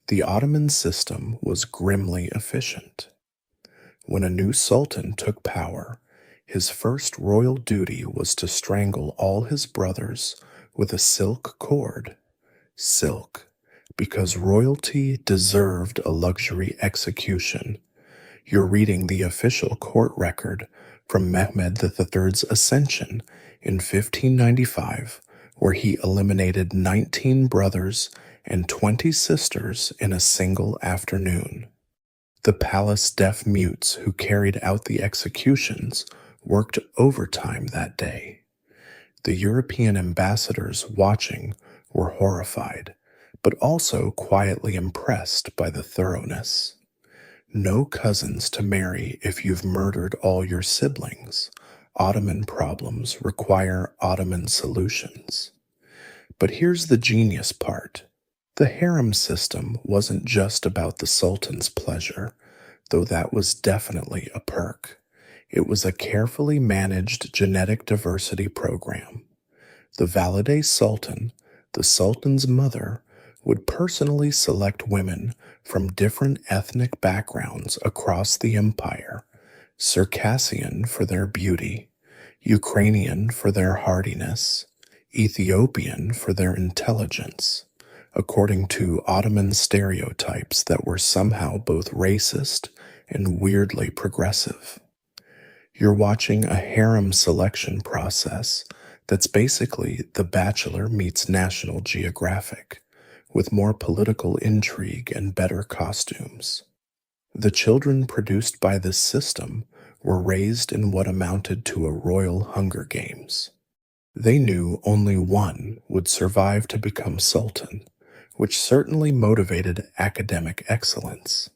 The Ottoman system was grimly efficient. When a new sultan took power, his first royal duty was to strangle all his brothers with a silk cord. Silk, because royalty deserved a luxury execution. You're reading the official court record from Mehmed III's ascension in 1595, where he eliminated 19 brothers and 20 sisters in a single afternoon. The palace deaf mutes who carried out the executions worked overtime that day. The European ambassadors watching were horrified, but also quietly impressed by the thoroughness. No cousins to marry if you've murdered all your siblings. Ottoman problems require Ottoman solutions. But here's the genius part. The harem system wasn't just about the sultan's pleasure, though that was definitely a perk. It was a carefully managed genetic diversity program. The Valide Sultan, the sultan's mother, would personally select women from different ethnic backgrounds across the empire: Circassian for their beauty, Ukrainian for their hardiness, Ethiopian for their intelligence, according to Ottoman stereotypes that were somehow both racist and weirdly progressive. You're watching a harem selection process that's basically The Bachelor meets National Geographic, with more political intrigue and better costumes. The children produced by this system were raised in what amounted to a royal Hunger Games. They knew only one would survive to become sultan, which certainly motivated academic excellence.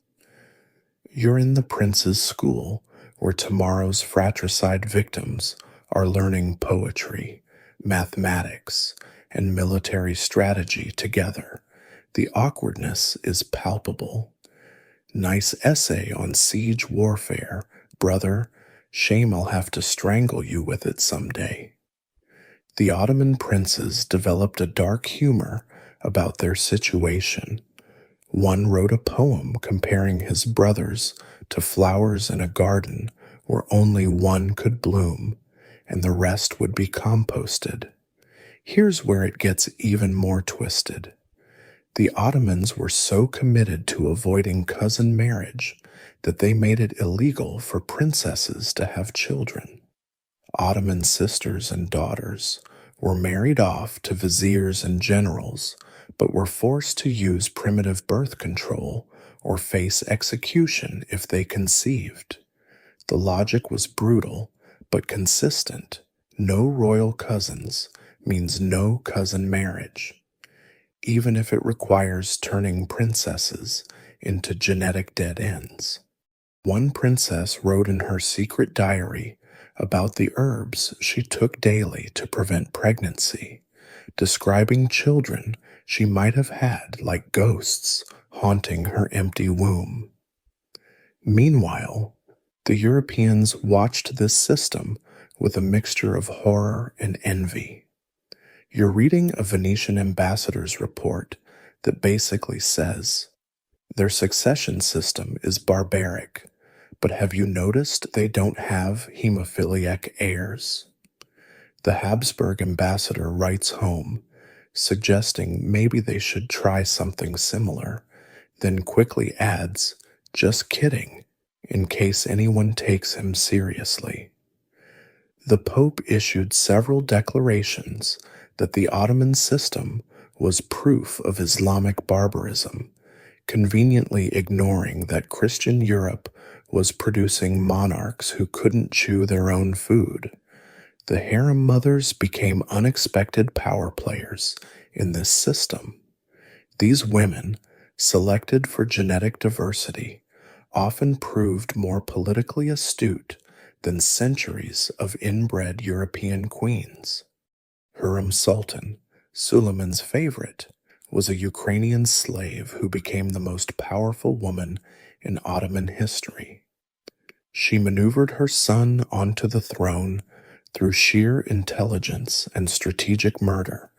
You're in the prince's school, where tomorrow's fratricide victims are learning poetry, mathematics, and military strategy together. The awkwardness is palpable. Nice essay on siege warfare, brother. Shame I'll have to strangle you with it someday. The Ottoman princes developed a dark humor about their situation. One wrote a poem comparing his brothers to flowers in a garden where only one could bloom, and the rest would be composted. Here's where it gets even more twisted. The Ottomans were so committed to avoiding cousin marriage that they made it illegal for princesses to have children. Ottoman sisters and daughters were married off to viziers and generals, but were forced to use primitive birth control or face execution if they conceived. The logic was brutal, but consistent. No royal cousins means no cousin marriage, even if it requires turning princesses into genetic dead ends. One princess wrote in her secret diary about the herbs she took daily to prevent pregnancy, describing children she might have had like ghosts haunting her empty womb. Meanwhile, the Europeans watched this system with a mixture of horror and envy. You're reading a Venetian ambassador's report that basically says, their succession system is barbaric, but have you noticed they don't have hemophiliac heirs? The Habsburg ambassador writes home, suggesting maybe they should try something similar, then quickly adds, just kidding, in case anyone takes him seriously. The Pope issued several declarations that the Ottoman system was proof of Islamic barbarism, conveniently ignoring that Christian Europe was producing monarchs who couldn't chew their own food. The harem mothers became unexpected power players in this system. These women, selected for genetic diversity, often proved more politically astute than centuries of inbred European queens. Hurrem Sultan, Suleiman's favorite, was a Ukrainian slave who became the most powerful woman in Ottoman history. She maneuvered her son onto the throne through sheer intelligence and strategic murder,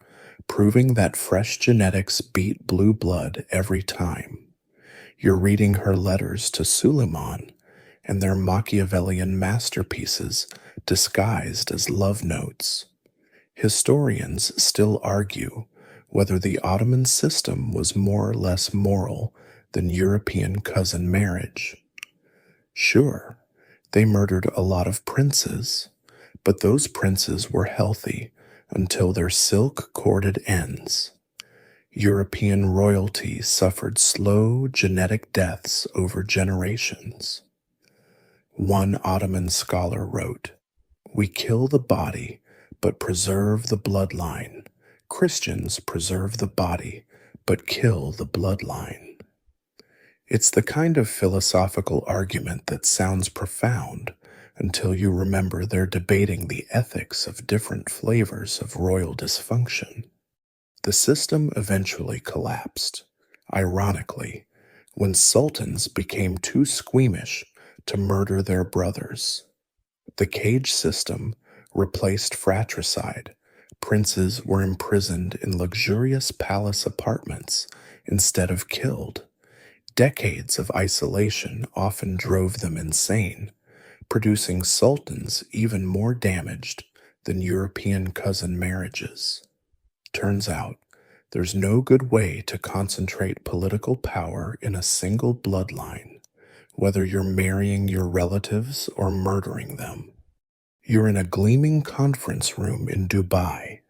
proving that fresh genetics beat blue blood every time. You're reading her letters to Suleiman and their Machiavellian masterpieces disguised as love notes. Historians still argue whether the Ottoman system was more or less moral than European cousin marriage. Sure, they murdered a lot of princes, but those princes were healthy until their silk-corded ends. European royalty suffered slow genetic deaths over generations. One Ottoman scholar wrote, "We kill the body, but preserve the bloodline. Christians preserve the body, but kill the bloodline." It's the kind of philosophical argument that sounds profound until you remember they're debating the ethics of different flavors of royal dysfunction. The system eventually collapsed, ironically, when sultans became too squeamish to murder their brothers. The cage system replaced fratricide. Princes were imprisoned in luxurious palace apartments instead of killed. Decades of isolation often drove them insane, producing sultans even more damaged than European cousin marriages. Turns out, there's no good way to concentrate political power in a single bloodline, whether you're marrying your relatives or murdering them. You're in a gleaming conference room in Dubai,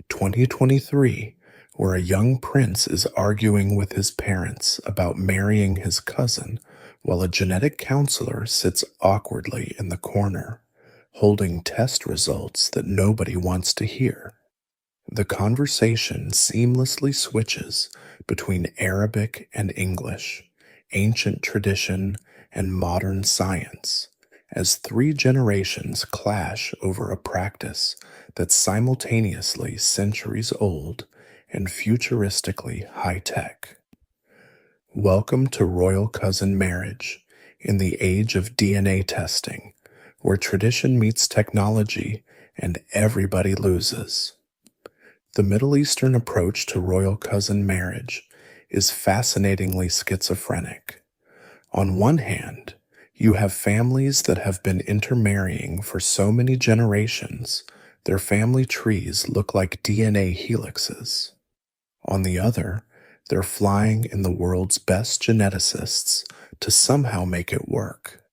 2023, where a young prince is arguing with his parents about marrying his cousin, while a genetic counselor sits awkwardly in the corner, holding test results that nobody wants to hear. The conversation seamlessly switches between Arabic and English, ancient tradition and modern science, as three generations clash over a practice that's simultaneously centuries old and futuristically high-tech. Welcome to royal cousin marriage in the age of DNA testing, where tradition meets technology and everybody loses. The Middle Eastern approach to royal cousin marriage is fascinatingly schizophrenic. On one hand, you have families that have been intermarrying for so many generations Their family trees look like DNA helixes. On the other, they're flying in the world's best geneticists to somehow make it work.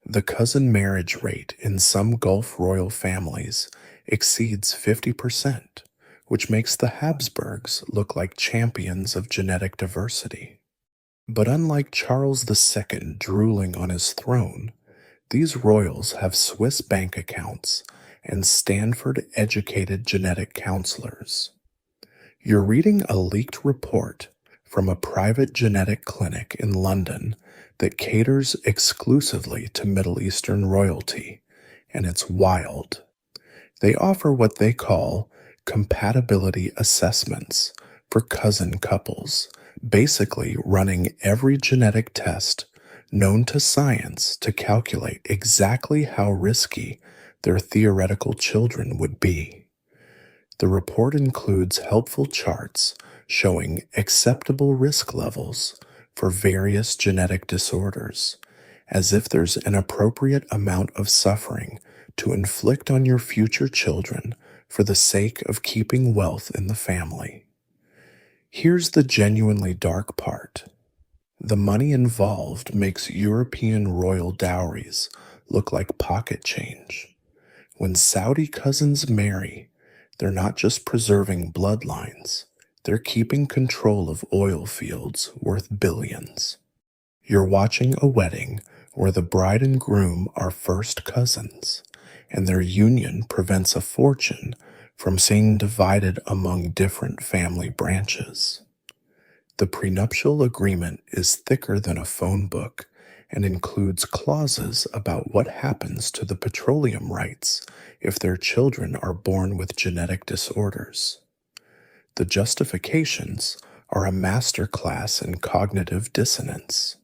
The cousin marriage rate in some Gulf royal families exceeds 50%, which makes the Habsburgs look like champions of genetic diversity. But unlike Charles II drooling on his throne, these royals have Swiss bank accounts and Stanford-educated genetic counselors. You're reading a leaked report from a private genetic clinic in London that caters exclusively to Middle Eastern royalty, and it's wild. They offer what they call compatibility assessments for cousin couples, basically running every genetic test known to science to calculate exactly how risky their theoretical children would be. The report includes helpful charts showing acceptable risk levels for various genetic disorders, as if there's an appropriate amount of suffering to inflict on your future children for the sake of keeping wealth in the family. Here's the genuinely dark part. The money involved makes European royal dowries look like pocket change. When Saudi cousins marry, they're not just preserving bloodlines, they're keeping control of oil fields worth billions. You're watching a wedding where the bride and groom are first cousins, and their union prevents a fortune from being divided among different family branches. The prenuptial agreement is thicker than a phone book and includes clauses about what happens to the petroleum rights if their children are born with genetic disorders. The justifications are a masterclass in cognitive dissonance.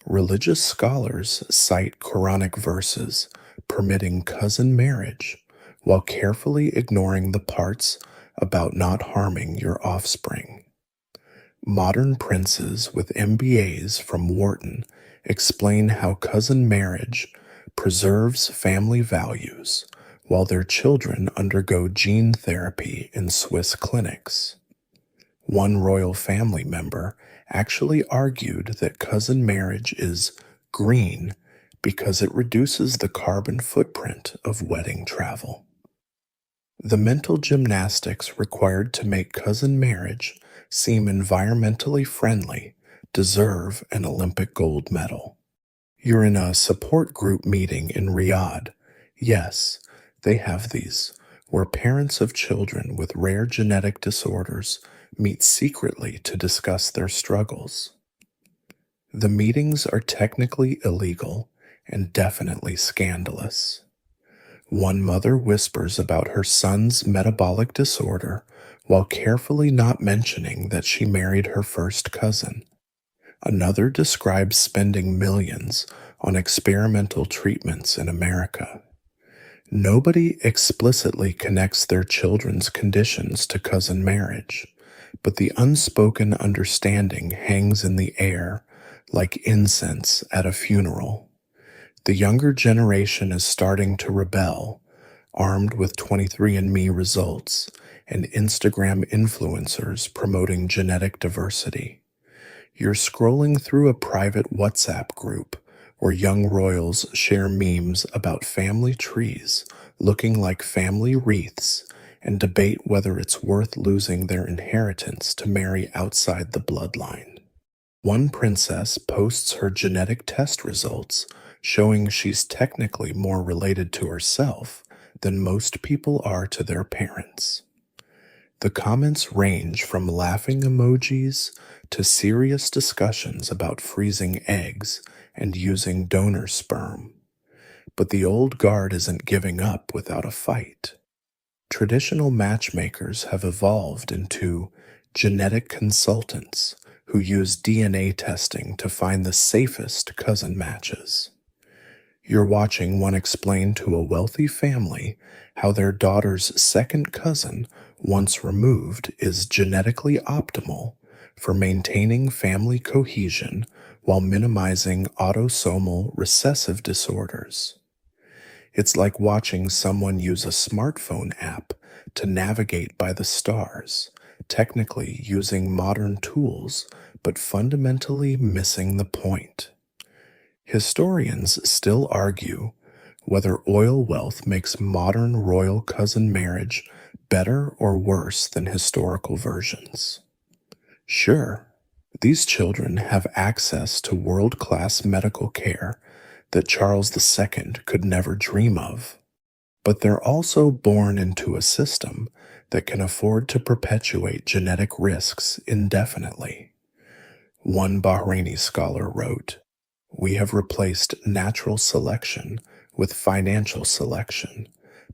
Religious scholars cite Quranic verses permitting cousin marriage while carefully ignoring the parts about not harming your offspring. Modern princes with MBAs from Wharton explain how cousin marriage preserves family values while their children undergo gene therapy in Swiss clinics. One royal family member actually argued that cousin marriage is green because it reduces the carbon footprint of wedding travel. The mental gymnastics required to make cousin marriage seem environmentally friendly deserve an Olympic gold medal. You're in a support group meeting in Riyadh. Yes, they have these, where parents of children with rare genetic disorders meet secretly to discuss their struggles. The meetings are technically illegal and definitely scandalous. One mother whispers about her son's metabolic disorder while carefully not mentioning that she married her first cousin. Another describes spending millions on experimental treatments in America. Nobody explicitly connects their children's conditions to cousin marriage, but the unspoken understanding hangs in the air like incense at a funeral. The younger generation is starting to rebel, armed with 23andMe results and Instagram influencers promoting genetic diversity. You're scrolling through a private WhatsApp group where young royals share memes about family trees looking like family wreaths and debate whether it's worth losing their inheritance to marry outside the bloodline. One princess posts her genetic test results showing she's technically more related to herself than most people are to their parents. The comments range from laughing emojis to serious discussions about freezing eggs and using donor sperm. But the old guard isn't giving up without a fight. Traditional matchmakers have evolved into genetic consultants who use DNA testing to find the safest cousin matches. You're watching one explain to a wealthy family how their daughter's second cousin, once removed, is genetically optimal for maintaining family cohesion while minimizing autosomal recessive disorders. It's like watching someone use a smartphone app to navigate by the stars, technically using modern tools, but fundamentally missing the point. Historians still argue whether oil wealth makes modern royal cousin marriage better or worse than historical versions. Sure, these children have access to world class medical care that Charles II could never dream of, but they're also born into a system that can afford to perpetuate genetic risks indefinitely. One Bahraini scholar wrote, "We have replaced natural selection with financial selection,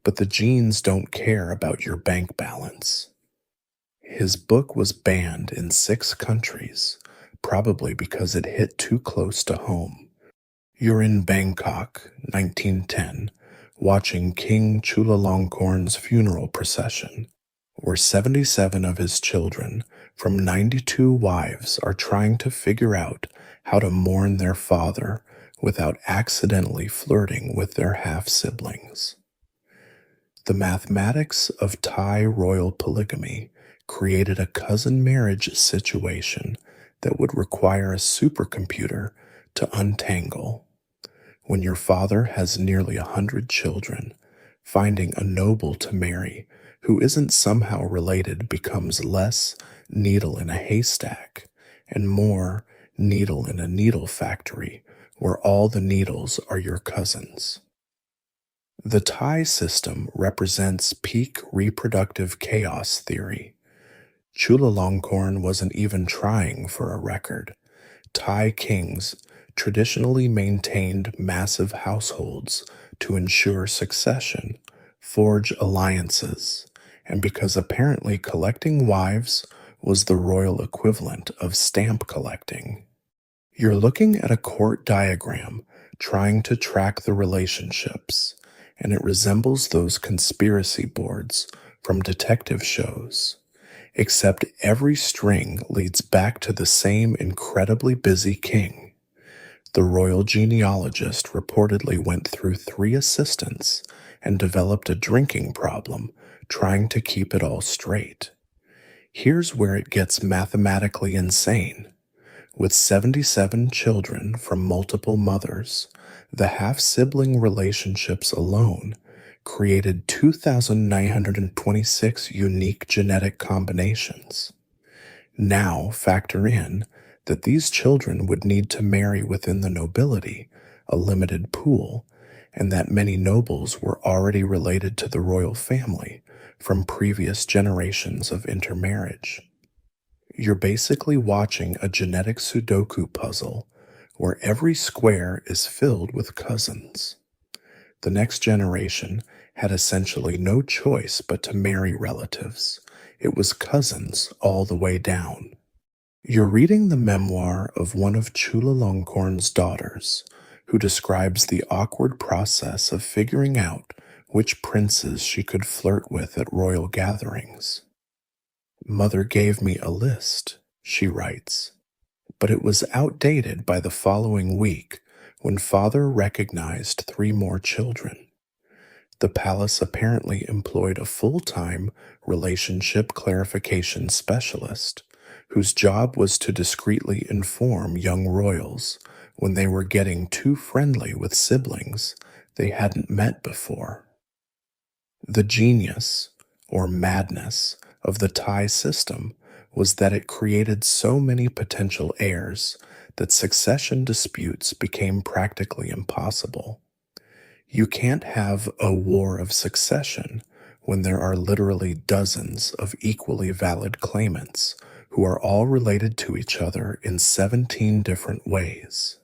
but the genes don't care about your bank balance." His book was banned in 6 countries, probably because it hit too close to home. You're in Bangkok, 1910, watching King Chulalongkorn's funeral procession, where 77 of his children from 92 wives are trying to figure out how to mourn their father without accidentally flirting with their half siblings. The mathematics of Thai royal polygamy created a cousin marriage situation that would require a supercomputer to untangle. When your father has nearly 100 children, finding a noble to marry who isn't somehow related becomes less needle in a haystack and more needle in a needle factory where all the needles are your cousins. The Thai system represents peak reproductive chaos theory. Chulalongkorn wasn't even trying for a record. Thai kings traditionally maintained massive households to ensure succession, forge alliances, and because apparently collecting wives was the royal equivalent of stamp collecting. You're looking at a court diagram trying to track the relationships, and it resembles those conspiracy boards from detective shows, except every string leads back to the same incredibly busy king. The royal genealogist reportedly went through 3 assistants and developed a drinking problem trying to keep it all straight. Here's where it gets mathematically insane. With 77 children from multiple mothers, the half sibling relationships alone created 2,926 unique genetic combinations. Now factor in that these children would need to marry within the nobility, a limited pool, and that many nobles were already related to the royal family from previous generations of intermarriage. You're basically watching a genetic Sudoku puzzle where every square is filled with cousins. The next generation had essentially no choice but to marry relatives. It was cousins all the way down. You're reading the memoir of one of Chulalongkorn's daughters, who describes the awkward process of figuring out which princes she could flirt with at royal gatherings. "Mother gave me a list," she writes, "but it was outdated by the following week when father recognized 3 more children. The palace apparently employed a full-time relationship clarification specialist whose job was to discreetly inform young royals when they were getting too friendly with siblings they hadn't met before." The genius, or madness, of the Thai system was that it created so many potential heirs that succession disputes became practically impossible. You can't have a war of succession when there are literally dozens of equally valid claimants who are all related to each other in 17 different ways.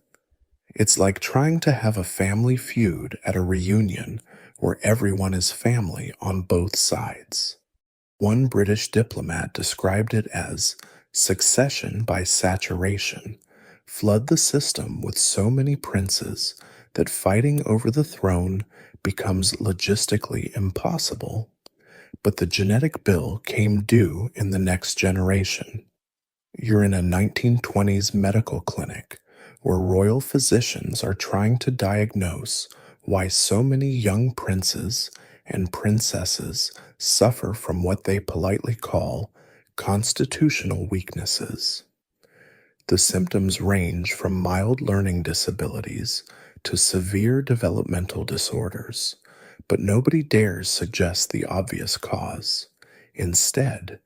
It's like trying to have a family feud at a reunion where everyone is family on both sides. One British diplomat described it as succession by saturation. Flood the system with so many princes that fighting over the throne becomes logistically impossible. But the genetic bill came due in the next generation. You're in a 1920s medical clinic where royal physicians are trying to diagnose Why so many young princes and princesses suffer from what they politely call constitutional weaknesses. The symptoms range from mild learning disabilities to severe developmental disorders, but nobody dares suggest the obvious cause. Instead,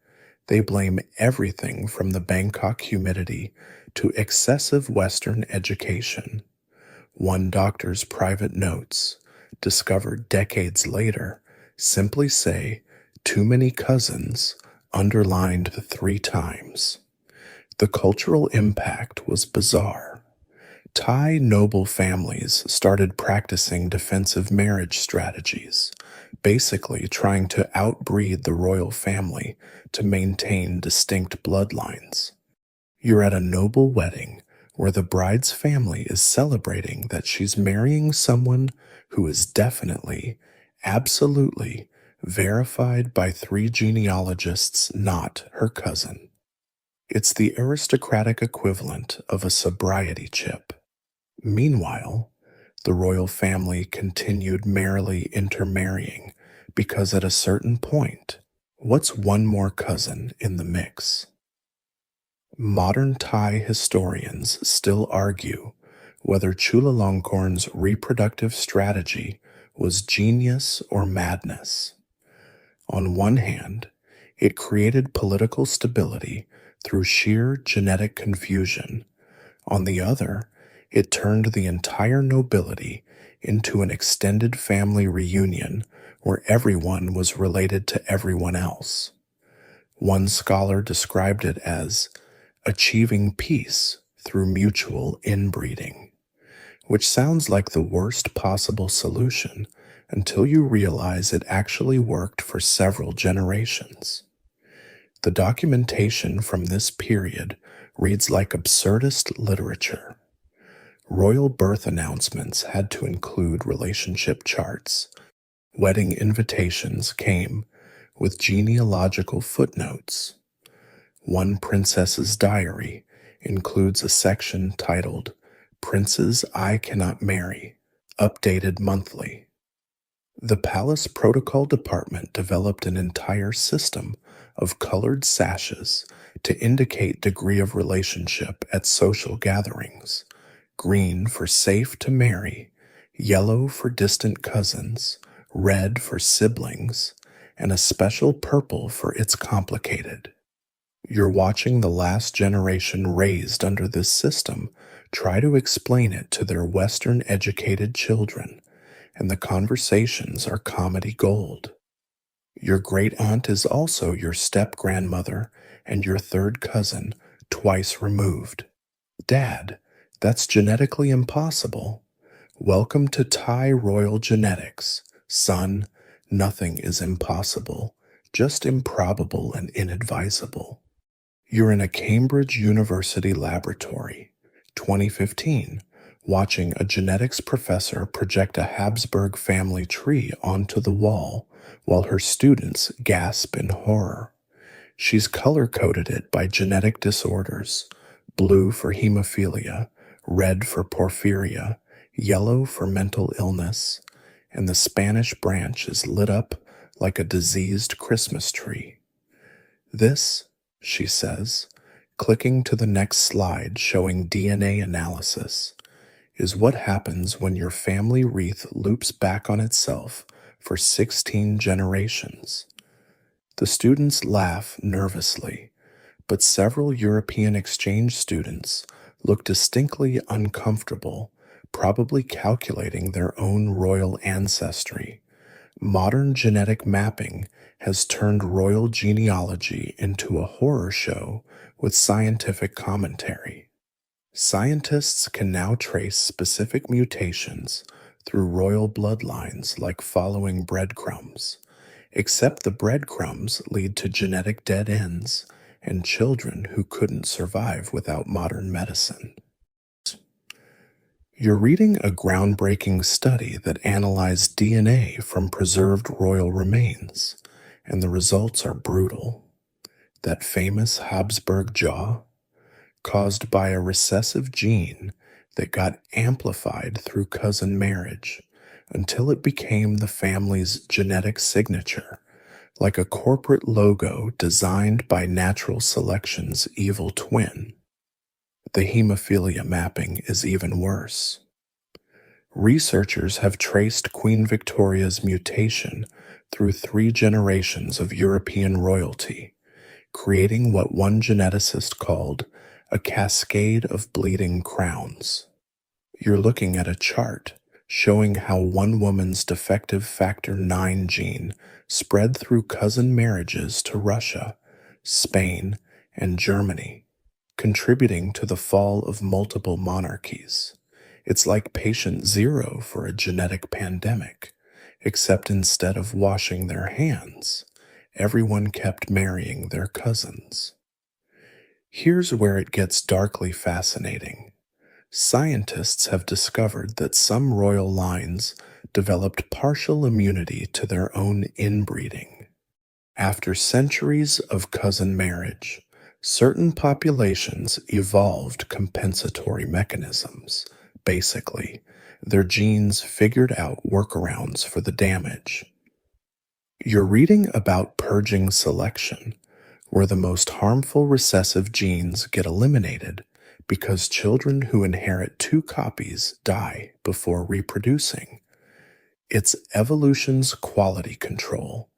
they blame everything from the Bangkok humidity to excessive Western education. One doctor's private notes, discovered decades later, simply say, "too many cousins," underlined 3 times. The cultural impact was bizarre. Thai noble families started practicing defensive marriage strategies, basically trying to outbreed the royal family to maintain distinct bloodlines. You're at a noble wedding where the bride's family is celebrating that she's marrying someone who is definitely, absolutely verified by 3 genealogists, not her cousin. It's the aristocratic equivalent of a sobriety chip. Meanwhile, the royal family continued merrily intermarrying because at a certain point, what's one more cousin in the mix? Modern Thai historians still argue whether Chulalongkorn's reproductive strategy was genius or madness. On one hand, it created political stability through sheer genetic confusion. On the other, it turned the entire nobility into an extended family reunion where everyone was related to everyone else. One scholar described it as achieving peace through mutual inbreeding, which sounds like the worst possible solution until you realize it actually worked for several generations. The documentation from this period reads like absurdist literature. Royal birth announcements had to include relationship charts. Wedding invitations came with genealogical footnotes. One princess's diary includes a section titled "Princes I Cannot Marry," updated monthly. The Palace Protocol Department developed an entire system of colored sashes to indicate degree of relationship at social gatherings: green for safe to marry, yellow for distant cousins, red for siblings, and a special purple for it's complicated. You're watching the last generation raised under this system try to explain it to their Western educated children, and the conversations are comedy gold. Your great aunt is also your step grandmother and your third cousin, twice removed. Dad, that's genetically impossible. Welcome to Thai royal genetics. Son, nothing is impossible, just improbable and inadvisable. You're in a Cambridge University laboratory, 2015, watching a genetics professor project a Habsburg family tree onto the wall while her students gasp in horror. She's color-coded it by genetic disorders: blue for hemophilia, red for porphyria, yellow for mental illness, and the Spanish branch is lit up like a diseased Christmas tree. This, she says, clicking to the next slide showing DNA analysis, is what happens when your family wreath loops back on itself for 16 generations. The students laugh nervously, but several European exchange students look distinctly uncomfortable, probably calculating their own royal ancestry. Modern genetic mapping has turned royal genealogy into a horror show with scientific commentary. Scientists can now trace specific mutations through royal bloodlines like following breadcrumbs, except the breadcrumbs lead to genetic dead ends and children who couldn't survive without modern medicine. You're reading a groundbreaking study that analyzed DNA from preserved royal remains, and the results are brutal. That famous Habsburg jaw, caused by a recessive gene that got amplified through cousin marriage, until it became the family's genetic signature, like a corporate logo designed by natural selection's evil twin. The hemophilia mapping is even worse. Researchers have traced Queen Victoria's mutation through 3 generations of European royalty, creating what one geneticist called a cascade of bleeding crowns. You're looking at a chart showing how one woman's defective factor 9 gene spread through cousin marriages to Russia, Spain, and Germany, contributing to the fall of multiple monarchies. It's like patient zero for a genetic pandemic, except instead of washing their hands, everyone kept marrying their cousins. Here's where it gets darkly fascinating. Scientists have discovered that some royal lines developed partial immunity to their own inbreeding. After centuries of cousin marriage, certain populations evolved compensatory mechanisms. Basically, their genes figured out workarounds for the damage. You're reading about purging selection, where the most harmful recessive genes get eliminated because children who inherit 2 copies die before reproducing. It's evolution's quality control,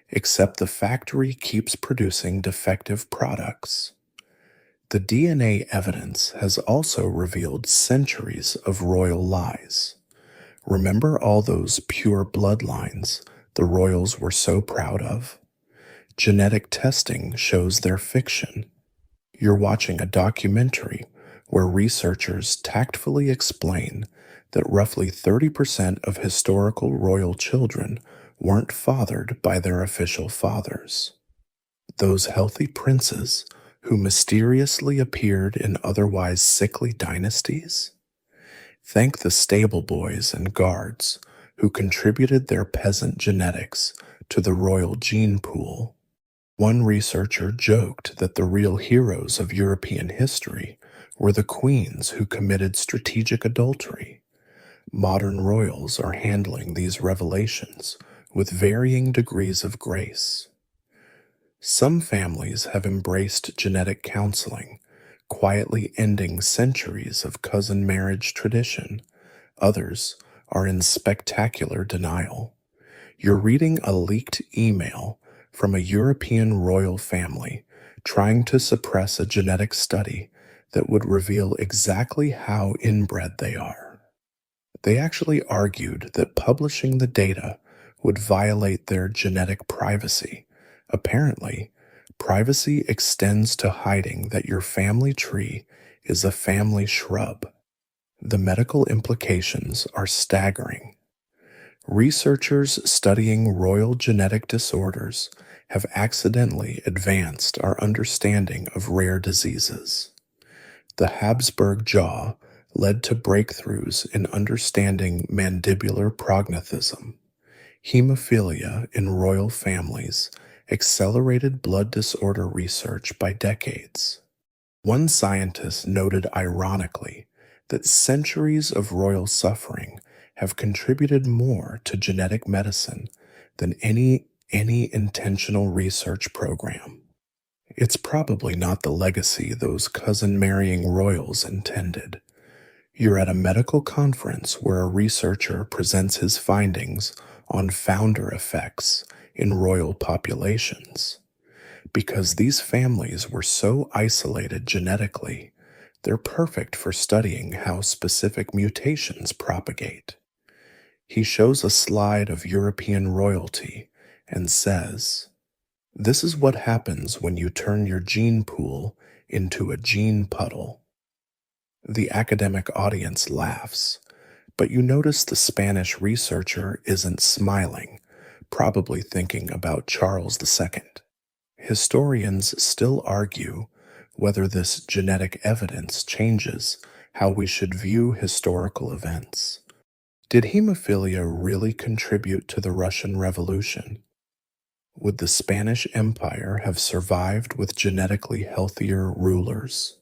except the factory keeps producing defective products. The DNA evidence has also revealed centuries of royal lies. Remember all those pure bloodlines the royals were so proud of? Genetic testing shows they're fiction. You're watching a documentary where researchers tactfully explain that roughly 30% of historical royal children weren't fathered by their official fathers. Those healthy princes who mysteriously appeared in otherwise sickly dynasties? Thank the stable boys and guards who contributed their peasant genetics to the royal gene pool. One researcher joked that the real heroes of European history were the queens who committed strategic adultery. Modern royals are handling these revelations with varying degrees of grace. Some families have embraced genetic counseling, quietly ending centuries of cousin marriage tradition. Others are in spectacular denial. You're reading a leaked email from a European royal family trying to suppress a genetic study that would reveal exactly how inbred they are. They actually argued that publishing the data would violate their genetic privacy. Apparently, privacy extends to hiding that your family tree is a family shrub. The medical implications are staggering. Researchers studying royal genetic disorders have accidentally advanced our understanding of rare diseases. The Habsburg jaw led to breakthroughs in understanding mandibular prognathism. Hemophilia in royal families accelerated blood disorder research by decades. One scientist noted ironically that centuries of royal suffering have contributed more to genetic medicine than any intentional research program. It's probably not the legacy those cousin-marrying royals intended. You're at a medical conference where a researcher presents his findings on founder effects in royal populations. Because these families were so isolated genetically, they're perfect for studying how specific mutations propagate. He shows a slide of European royalty and says, "This is what happens when you turn your gene pool into a gene puddle." The academic audience laughs, but you notice the Spanish researcher isn't smiling, probably thinking about Charles II. Historians still argue whether this genetic evidence changes how we should view historical events. Did hemophilia really contribute to the Russian Revolution? Would the Spanish Empire have survived with genetically healthier rulers?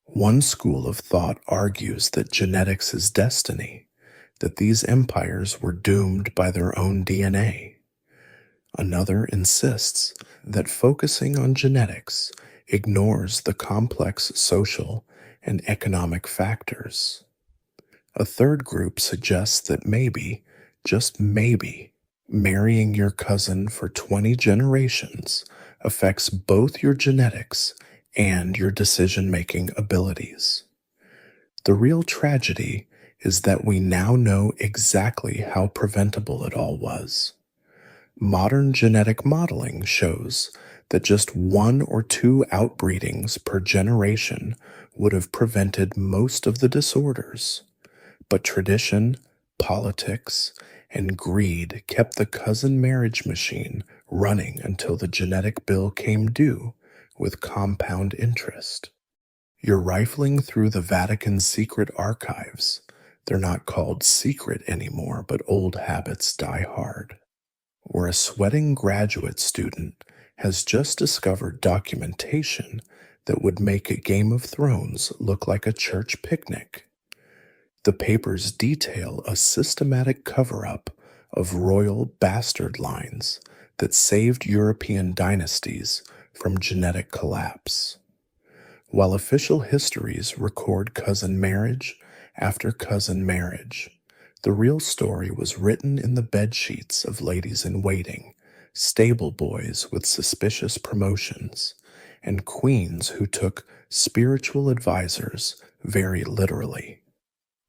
One school of thought argues that genetics is destiny, that these empires were doomed by their own DNA. Another insists that focusing on genetics ignores the complex social and economic factors. A third group suggests that maybe, just maybe, marrying your cousin for 20 generations affects both your genetics and your decision making abilities. The real tragedy is that we now know exactly how preventable it all was. Modern genetic modeling shows that just one or two outbreedings per generation would have prevented most of the disorders. But tradition, politics, and greed kept the cousin marriage machine running until the genetic bill came due with compound interest. You're rifling through the Vatican's secret archives. They're not called secret anymore, but old habits die hard. Where a sweating graduate student has just discovered documentation that would make a Game of Thrones look like a church picnic. The papers detail a systematic cover-up of royal bastard lines that saved European dynasties from genetic collapse. While official histories record cousin marriage after cousin marriage, the real story was written in the bedsheets of ladies in waiting, stable boys with suspicious promotions, and queens who took spiritual advisors very literally.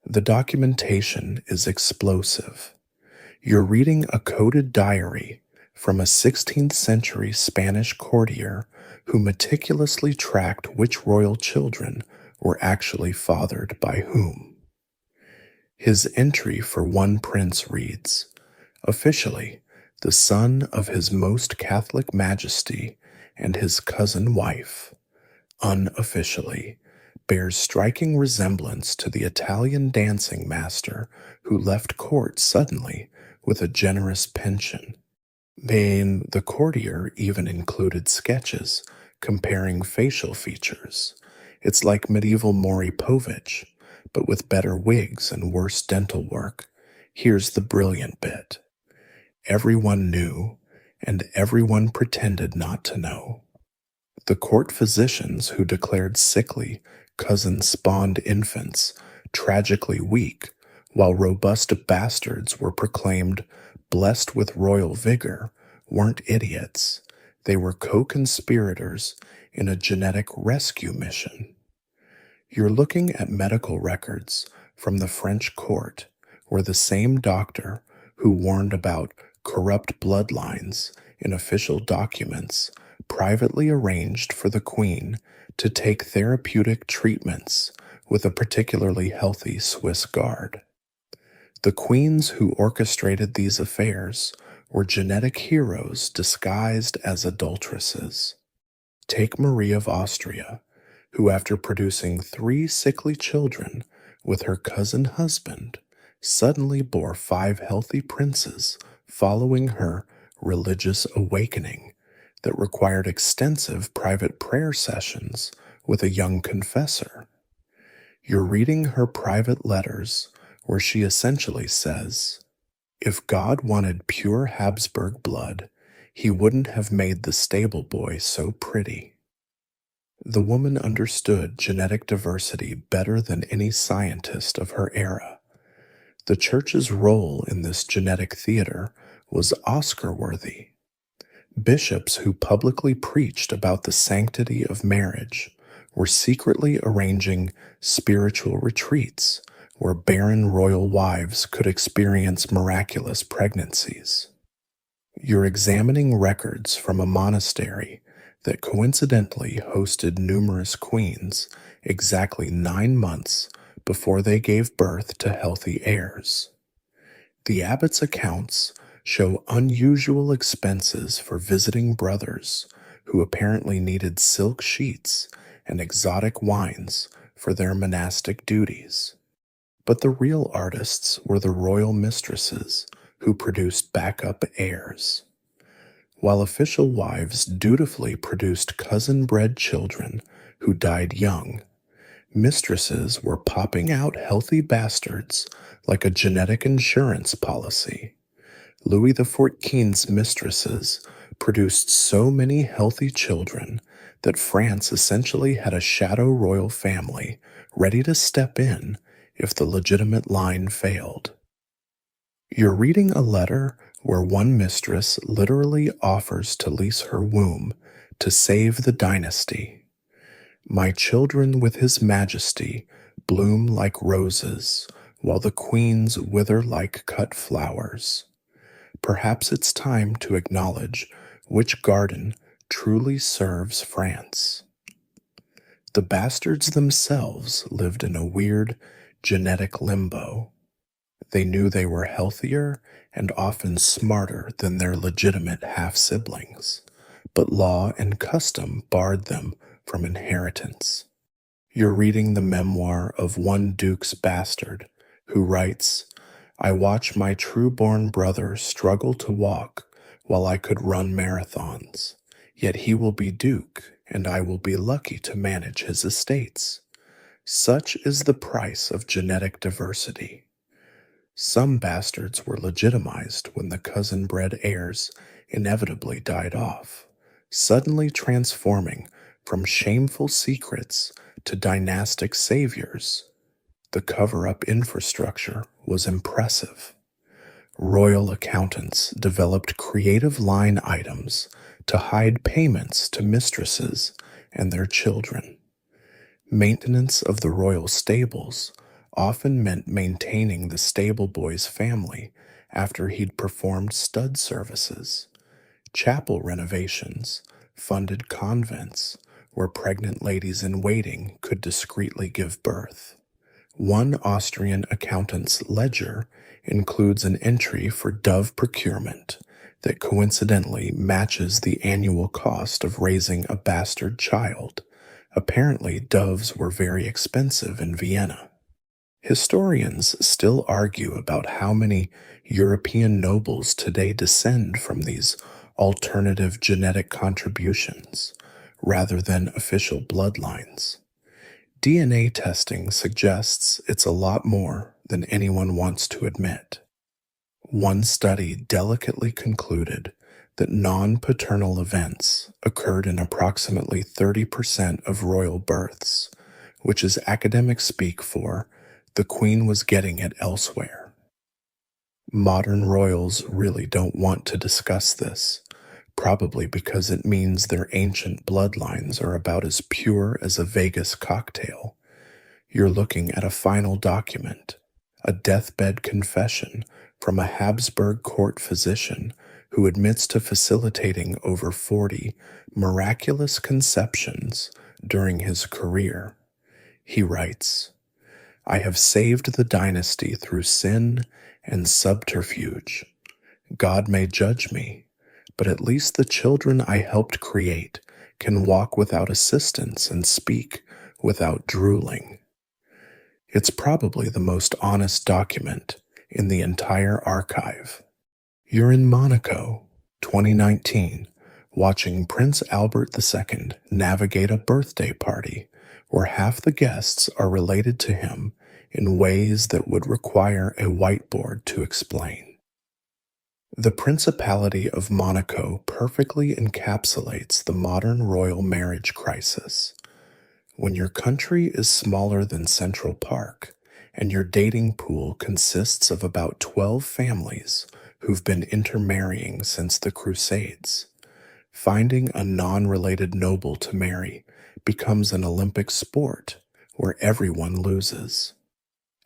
The documentation is explosive. You're reading a coded diary from a 16th century Spanish courtier who meticulously tracked which royal children were actually fathered by whom. His entry for one prince reads, "Officially, the son of His Most Catholic Majesty and his cousin wife. Unofficially, bears striking resemblance to the Italian dancing master who left court suddenly with a generous pension." The courtier even included sketches comparing facial features. It's like medieval Maury Povich, but with better wigs and worse dental work. Here's the brilliant bit. Everyone knew, and everyone pretended not to know. The court physicians who declared sickly, cousin-spawned infants tragically weak, while robust bastards were proclaimed blessed with royal vigor, weren't idiots. They were co-conspirators in a genetic rescue mission. You're looking at medical records from the French court, where the same doctor who warned about corrupt bloodlines in official documents privately arranged for the Queen to take therapeutic treatments with a particularly healthy Swiss guard. The queens who orchestrated these affairs were genetic heroes disguised as adulteresses. Take Marie of Austria, who after producing 3 sickly children with her cousin husband, suddenly bore 5 healthy princes following her religious awakening that required extensive private prayer sessions with a young confessor. You're reading her private letters where she essentially says, "If God wanted pure Habsburg blood, He wouldn't have made the stable boy so pretty." The woman understood genetic diversity better than any scientist of her era. The church's role in this genetic theater was Oscar-worthy. Bishops who publicly preached about the sanctity of marriage were secretly arranging spiritual retreats where barren royal wives could experience miraculous pregnancies. You're examining records from a monastery that coincidentally hosted numerous queens exactly 9 months before they gave birth to healthy heirs. The abbot's accounts show unusual expenses for visiting brothers who apparently needed silk sheets and exotic wines for their monastic duties. But the real artists were the royal mistresses who produced backup heirs. While official wives dutifully produced cousin-bred children who died young, Mistresses were popping out healthy bastards like a genetic insurance policy. Louis XIV's mistresses produced so many healthy children that France essentially had a shadow royal family ready to step in if the legitimate line failed. You're reading a letter where one mistress literally offers to lease her womb to save the dynasty. My children with his majesty bloom like roses, while the queens wither like cut flowers. Perhaps it's time to acknowledge which garden truly serves France. The bastards themselves lived in a weird genetic limbo. They knew they were healthier and often smarter than their legitimate half-siblings, but law and custom barred them from inheritance. You're reading the memoir of one duke's bastard who writes, I watch my true-born brother struggle to walk while I could run marathons, yet he will be duke and I will be lucky to manage his estates. Such is the price of genetic diversity. Some bastards were legitimized when the cousin-bred heirs inevitably died off, suddenly transforming from shameful secrets to dynastic saviors. The cover-up infrastructure was impressive. Royal accountants developed creative line items to hide payments to mistresses and their children. Maintenance of the royal stables often meant maintaining the stable boy's family after he'd performed stud services. Chapel renovations funded convents where pregnant ladies in waiting could discreetly give birth. One Austrian accountant's ledger includes an entry for dove procurement that coincidentally matches the annual cost of raising a bastard child. Apparently, doves were very expensive in Vienna. Historians still argue about how many European nobles today descend from these alternative genetic contributions, rather than official bloodlines. DNA testing suggests it's a lot more than anyone wants to admit. One study delicately concluded that non-paternal events occurred in approximately 30% of royal births, which is academic speak for the Queen was getting it elsewhere. Modern royals really don't want to discuss this, probably because it means their ancient bloodlines are about as pure as a Vegas cocktail. You're looking at a final document, a deathbed confession from a Habsburg court physician who admits to facilitating over 40 miraculous conceptions during his career. He writes, I have saved the dynasty through sin and subterfuge. God may judge me, but at least the children I helped create can walk without assistance and speak without drooling. It's probably the most honest document in the entire archive. You're in Monaco, 2019, watching Prince Albert II navigate a birthday party where half the guests are related to him in ways that would require a whiteboard to explain. The Principality of Monaco perfectly encapsulates the modern royal marriage crisis. When your country is smaller than Central Park, and your dating pool consists of about 12 families who've been intermarrying since the Crusades, finding a non-related noble to marry becomes an Olympic sport where everyone loses.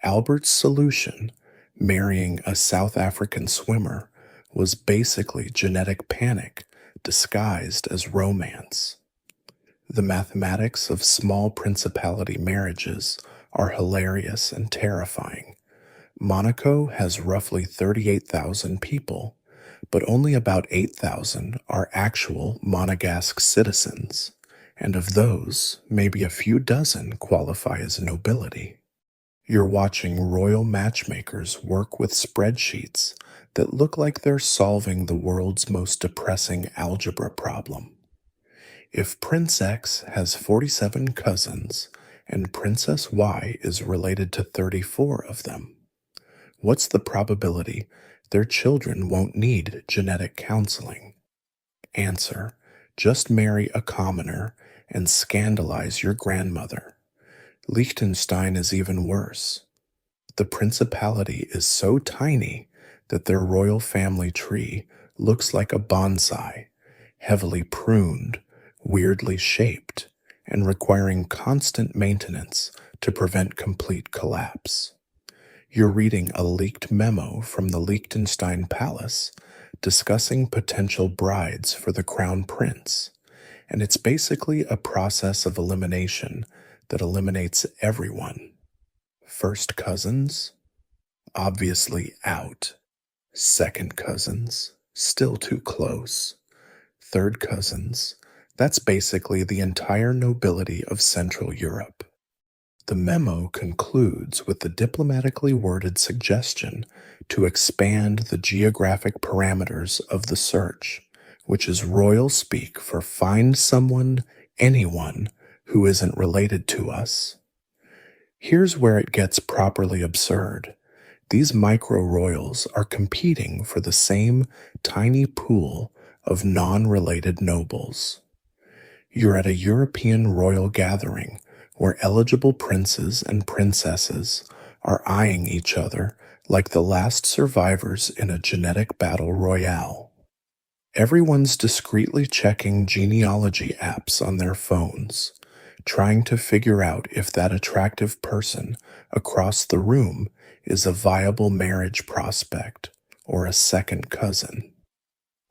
Albert's solution, marrying a South African swimmer, was basically genetic panic disguised as romance. The mathematics of small principality marriages are hilarious and terrifying. Monaco has roughly 38,000 people, but only about 8,000 are actual Monegasque citizens, and of those, maybe a few dozen qualify as nobility. You're watching royal matchmakers work with spreadsheets that look like they're solving the world's most depressing algebra problem. If Prince X has 47 cousins and Princess Y is related to 34 of them. What's the probability their children won't need genetic counseling? Answer: just marry a commoner and scandalize your grandmother. Liechtenstein is even worse. The principality is so tiny that their royal family tree looks like a bonsai, heavily pruned, weirdly shaped, and requiring constant maintenance to prevent complete collapse. You're reading a leaked memo from the Liechtenstein Palace discussing potential brides for the crown prince, and it's basically a process of elimination that eliminates everyone. First cousins? Obviously out. Second cousins? Still too close. Third cousins? That's basically the entire nobility of Central Europe. The memo concludes with the diplomatically worded suggestion to expand the geographic parameters of the search, which is royal speak for find someone, anyone, who isn't related to us. Here's where it gets properly absurd. These micro-royals are competing for the same tiny pool of non-related nobles. You're at a European royal gathering where eligible princes and princesses are eyeing each other like the last survivors in a genetic battle royale. Everyone's discreetly checking genealogy apps on their phones, trying to figure out if that attractive person across the room is a viable marriage prospect or a second cousin.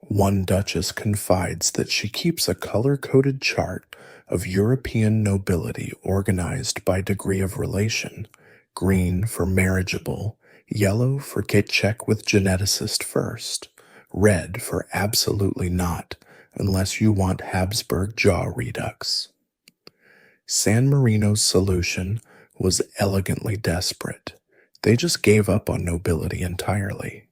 One duchess confides that she keeps a color-coded chart of European nobility organized by degree of relation: green for marriageable, yellow for get check with geneticist first, red for absolutely not unless you want Habsburg jaw redux. San Marino's solution was elegantly desperate. They just gave up on nobility entirely.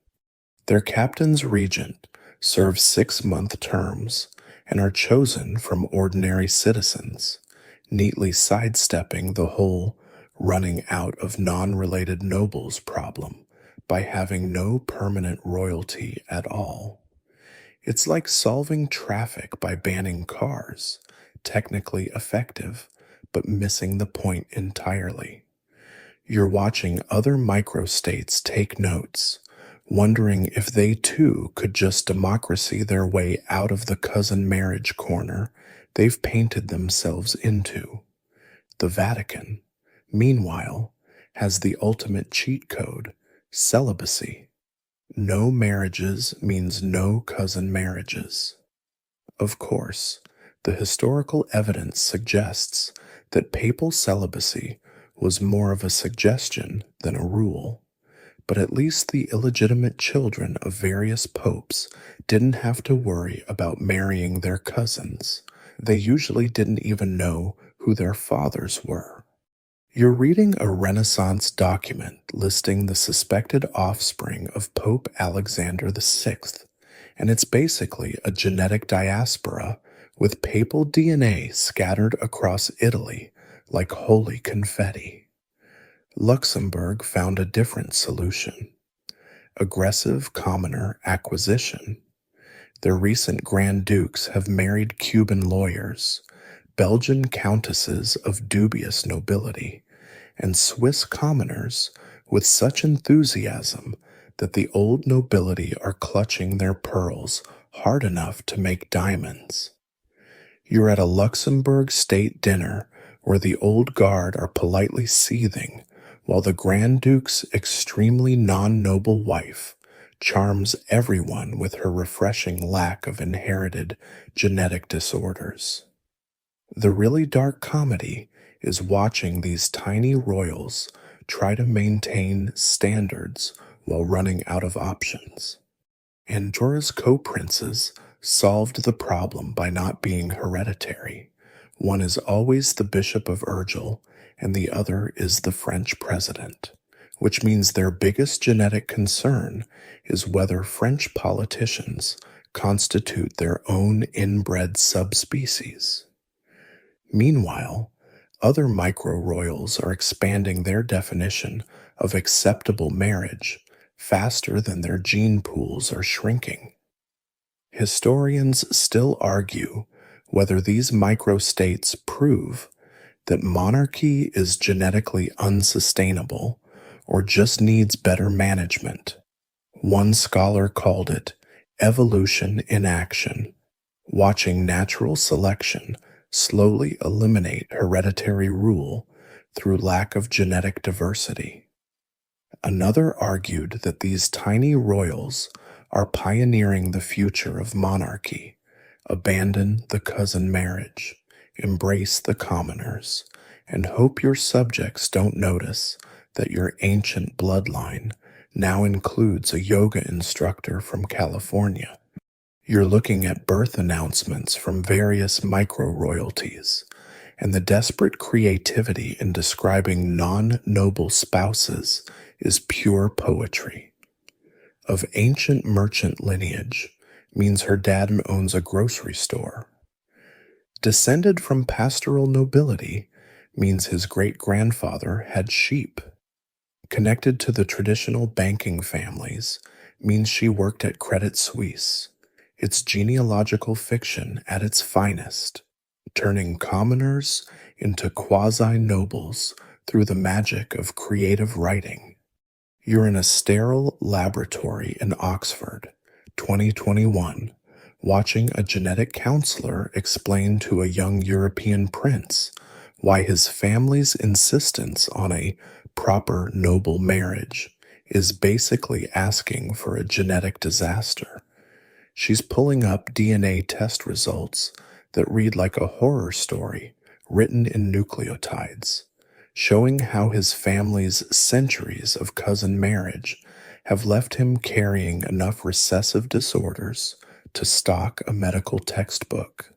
Their captain's regent serve 6-month terms and are chosen from ordinary citizens, neatly sidestepping the whole running out of non-related nobles problem by having no permanent royalty at all. It's like solving traffic by banning cars, technically effective, but missing the point entirely. You're watching other microstates take notes, wondering if they too could just democracy their way out of the cousin marriage corner they've painted themselves into. The Vatican, meanwhile, has the ultimate cheat code: celibacy. No marriages means no cousin marriages. Of course, the historical evidence suggests that papal celibacy was more of a suggestion than a rule, but at least the illegitimate children of various popes didn't have to worry about marrying their cousins. They usually didn't even know who their fathers were. You're reading a Renaissance document listing the suspected offspring of Pope Alexander VI, and it's basically a genetic diaspora with papal DNA scattered across Italy like holy confetti. Luxembourg found a different solution: aggressive commoner acquisition. Their recent Grand Dukes have married Cuban lawyers, Belgian countesses of dubious nobility, and Swiss commoners with such enthusiasm that the old nobility are clutching their pearls hard enough to make diamonds. You're at a Luxembourg state dinner where the old guard are politely seething while the Grand Duke's extremely non-noble wife charms everyone with her refreshing lack of inherited genetic disorders. The really dark comedy is watching these tiny royals try to maintain standards while running out of options. Andorra's co-princes solved the problem by not being hereditary. One is always the Bishop of Urgel, and the other is the French president, which means their biggest genetic concern is whether French politicians constitute their own inbred subspecies. Meanwhile, Other micro-royals are expanding their definition of acceptable marriage faster than their gene pools are shrinking. Historians still argue whether these microstates prove that monarchy is genetically unsustainable or just needs better management. One scholar called it evolution in action, watching natural selection slowly eliminate hereditary rule through lack of genetic diversity. Another argued that these tiny royals are pioneering the future of monarchy. Abandon the cousin marriage, embrace the commoners, and hope your subjects don't notice that your ancient bloodline now includes a yoga instructor from California. You're looking at birth announcements from various micro-royalties, and the desperate creativity in describing non-noble spouses is pure poetry. Of ancient merchant lineage means her dad owns a grocery store. Descended from pastoral nobility means his great-grandfather had sheep. Connected to the traditional banking families means she worked at Credit Suisse. It's genealogical fiction at its finest, turning commoners into quasi-nobles through the magic of creative writing. You're in a sterile laboratory in Oxford, 2021, watching a genetic counselor explain to a young European prince why his family's insistence on a proper noble marriage is basically asking for a genetic disaster. She's pulling up DNA test results that read like a horror story written in nucleotides, showing how his family's centuries of cousin marriage have left him carrying enough recessive disorders to stock a medical textbook.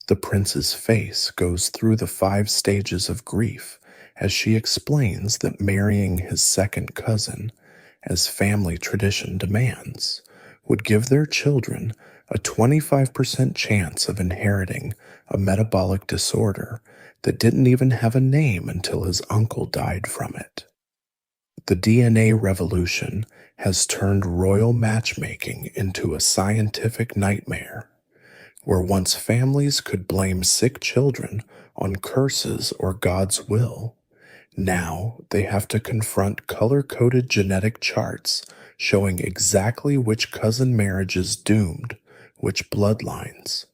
The prince's face goes through the 5 stages of grief as she explains that marrying his second cousin, as family tradition demands, would give their children a 25% chance of inheriting a metabolic disorder that didn't even have a name until his uncle died from it. The DNA revolution has turned royal matchmaking into a scientific nightmare, where once families could blame sick children on curses or God's will, now they have to confront color-coded genetic charts showing exactly which cousin marriage is doomed, which bloodlines.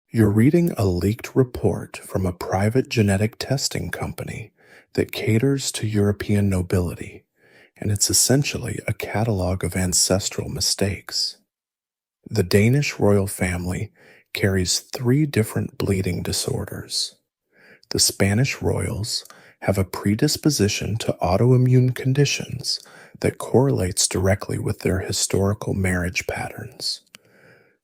You're reading a leaked report from a private genetic testing company that caters to European nobility, and it's essentially a catalog of ancestral mistakes. The Danish royal family carries 3 different bleeding disorders. The Spanish royals have a predisposition to autoimmune conditions that correlates directly with their historical marriage patterns.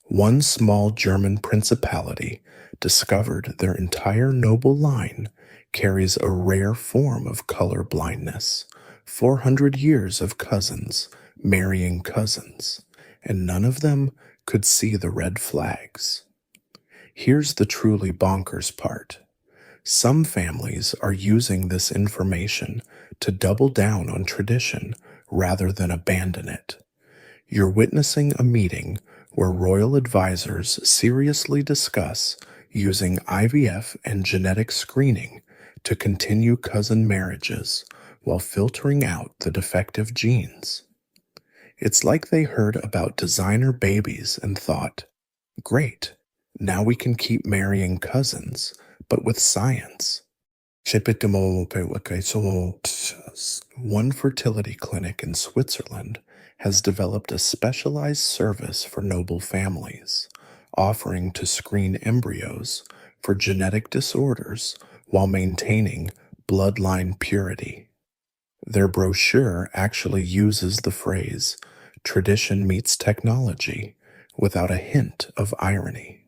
One small German principality discovered their entire noble line carries a rare form of color blindness, 400 years of cousins marrying cousins, and none of them could see the red flags. Here's the truly bonkers part. Some families are using this information to double down on tradition rather than abandon it. You're witnessing a meeting where royal advisors seriously discuss using IVF and genetic screening to continue cousin marriages while filtering out the defective genes. It's like they heard about designer babies and thought, great, now we can keep marrying cousins, but with science. One fertility clinic in Switzerland has developed a specialized service for noble families, offering to screen embryos for genetic disorders while maintaining bloodline purity. Their brochure actually uses the phrase, tradition meets technology, without a hint of irony.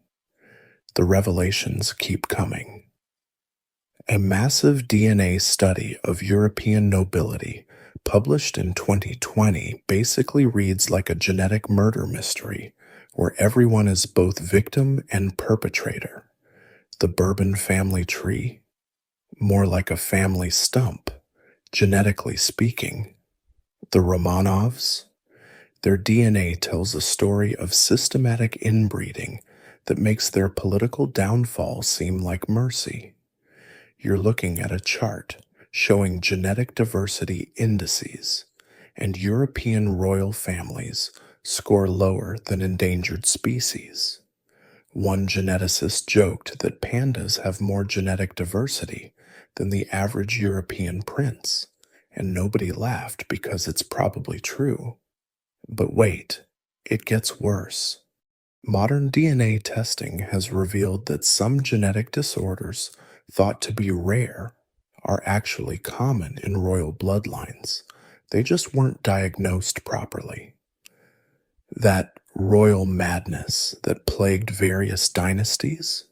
The revelations keep coming. A massive DNA study of European nobility published in 2020 basically reads like a genetic murder mystery where everyone is both victim and perpetrator. The Bourbon family tree. More like a family stump, genetically speaking. The Romanovs, their DNA tells a story of systematic inbreeding that makes their political downfall seem like mercy. You're looking at a chart showing genetic diversity indices, and European royal families score lower than endangered species. One geneticist joked that pandas have more genetic diversity than the average European prince, and nobody laughed because it's probably true. But wait, it gets worse. Modern DNA testing has revealed that some genetic disorders thought to be rare are actually common in royal bloodlines. They just weren't diagnosed properly. That royal madness that plagued various dynasties?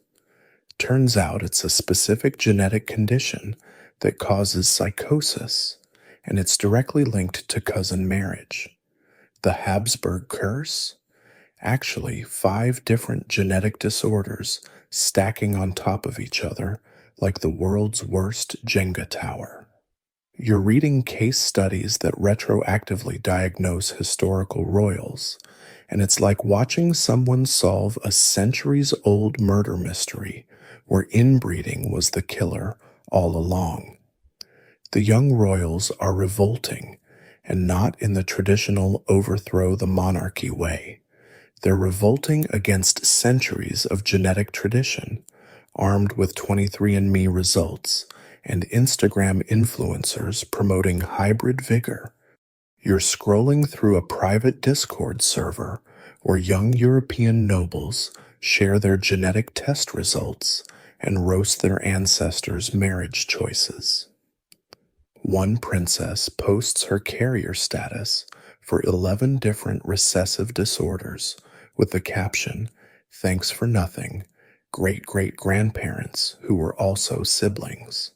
Turns out it's a specific genetic condition that causes psychosis, and it's directly linked to cousin marriage. The Habsburg curse? Actually, 5 different genetic disorders stacking on top of each other like the world's worst Jenga tower. You're reading case studies that retroactively diagnose historical royals, and it's like watching someone solve a centuries-old murder mystery where inbreeding was the killer all along. The young royals are revolting, and not in the traditional overthrow the monarchy way. They're revolting against centuries of genetic tradition, armed with 23andMe results and Instagram influencers promoting hybrid vigor. You're scrolling through a private Discord server where young European nobles share their genetic test results and roast their ancestors' marriage choices. One princess posts her carrier status for 11 different recessive disorders with the caption, "Thanks for nothing, great-great-grandparents who were also siblings."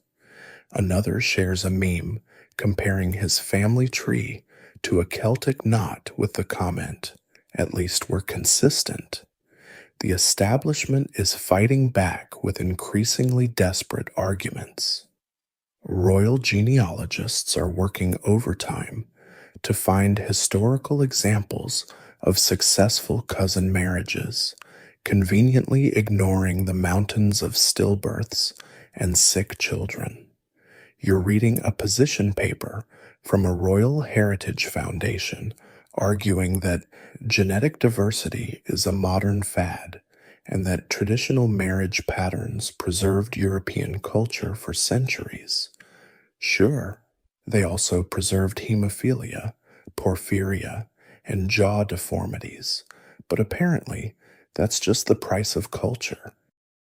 Another shares a meme comparing his family tree to a Celtic knot with the comment, "At least we're consistent." The establishment is fighting back with increasingly desperate arguments. Royal genealogists are working overtime to find historical examples of successful cousin marriages, conveniently ignoring the mountains of stillbirths and sick children. You're reading a position paper from a Royal Heritage Foundation arguing that genetic diversity is a modern fad and that traditional marriage patterns preserved European culture for centuries. Sure, they also preserved hemophilia, porphyria, and jaw deformities, but apparently that's just the price of culture.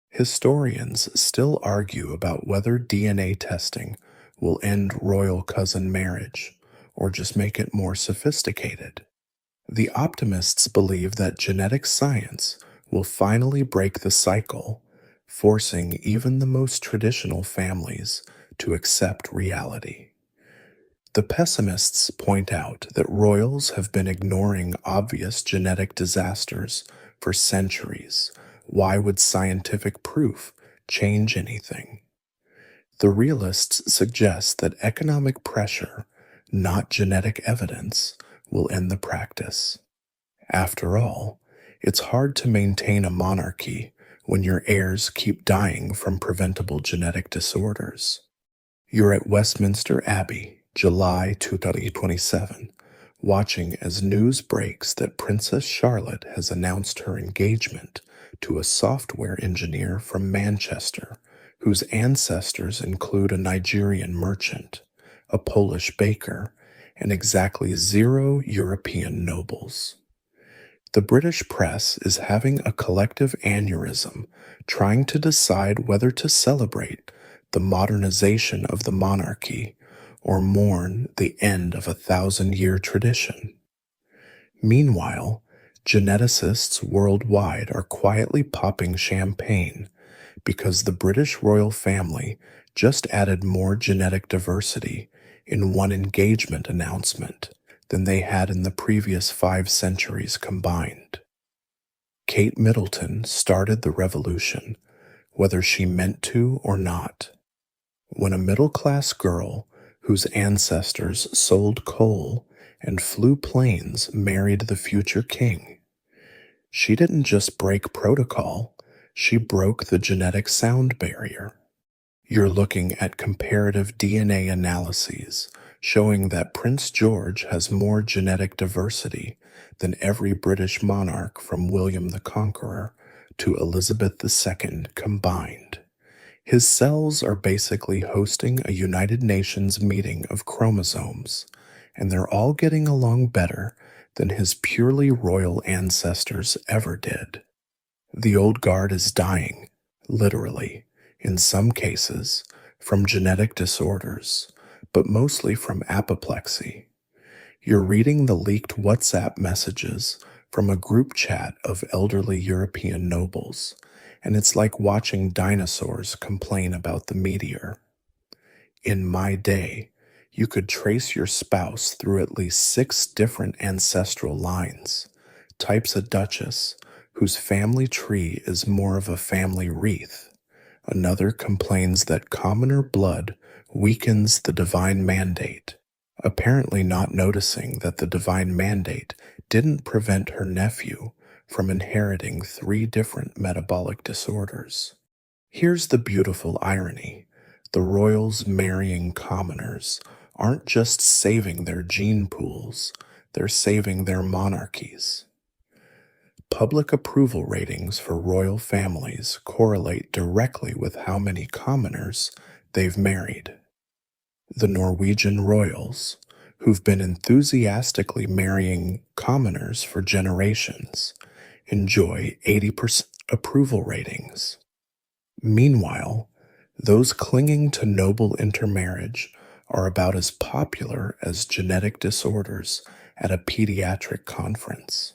Historians still argue about whether DNA testing will end royal cousin marriage or just make it more sophisticated. The optimists believe that genetic science will finally break the cycle, forcing even the most traditional families to accept reality. The pessimists point out that royals have been ignoring obvious genetic disasters for centuries. Why would scientific proof change anything? The realists suggest that economic pressure, not genetic evidence, will end the practice. After all, it's hard to maintain a monarchy when your heirs keep dying from preventable genetic disorders. You're at Westminster Abbey, July 2027, watching as news breaks that Princess Charlotte has announced her engagement to a software engineer from Manchester, whose ancestors include a Nigerian merchant, a Polish baker, and exactly 0 European nobles. The British press is having a collective aneurysm trying to decide whether to celebrate the modernization of the monarchy or mourn the end of a 1,000-year tradition. Meanwhile, geneticists worldwide are quietly popping champagne because the British royal family just added more genetic diversity in one engagement announcement than they had in the previous 5 centuries combined. Kate Middleton started the revolution, whether she meant to or not. When a middle class girl whose ancestors sold coal and flew planes married the future king, she didn't just break protocol, she broke the genetic sound barrier. You're looking at comparative DNA analyses showing that Prince George has more genetic diversity than every British monarch from William the Conqueror to Elizabeth II combined. His cells are basically hosting a United Nations meeting of chromosomes, and they're all getting along better than his purely royal ancestors ever did. The old guard is dying, literally, in some cases, from genetic disorders, but mostly from apoplexy. You're reading the leaked WhatsApp messages from a group chat of elderly European nobles, and it's like watching dinosaurs complain about the meteor. In my day, you could trace your spouse through at least 6 different ancestral lines. Types a duchess, whose family tree is more of a family wreath. Another complains that commoner blood weakens the divine mandate, apparently not noticing that the divine mandate didn't prevent her nephew from inheriting 3 different metabolic disorders. Here's the beautiful irony. The royals marrying commoners aren't just saving their gene pools, they're saving their monarchies. Public approval ratings for royal families correlate directly with how many commoners they've married. The Norwegian royals, who've been enthusiastically marrying commoners for generations, enjoy 80% approval ratings. Meanwhile, those clinging to noble intermarriage are about as popular as genetic disorders at a pediatric conference.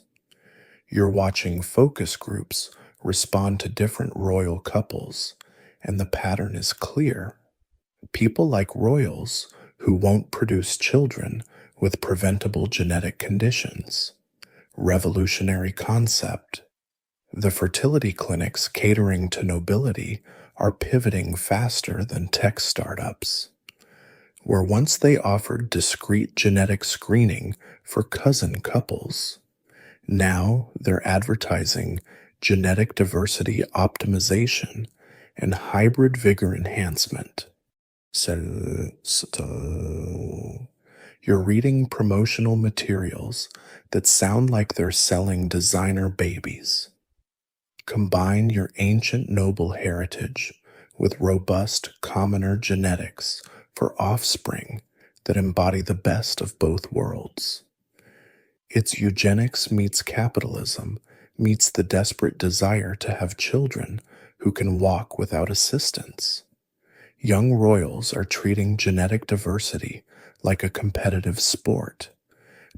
You're watching focus groups respond to different royal couples, and the pattern is clear. People like royals who won't produce children with preventable genetic conditions. Revolutionary concept. The fertility clinics catering to nobility are pivoting faster than tech startups. Where once they offered discreet genetic screening for cousin couples, now they're advertising genetic diversity optimization and hybrid vigor enhancement. You're reading promotional materials that sound like they're selling designer babies. Combine your ancient noble heritage with robust commoner genetics for offspring that embody the best of both worlds. It's eugenics meets capitalism meets the desperate desire to have children who can walk without assistance. Young royals are treating genetic diversity like a competitive sport.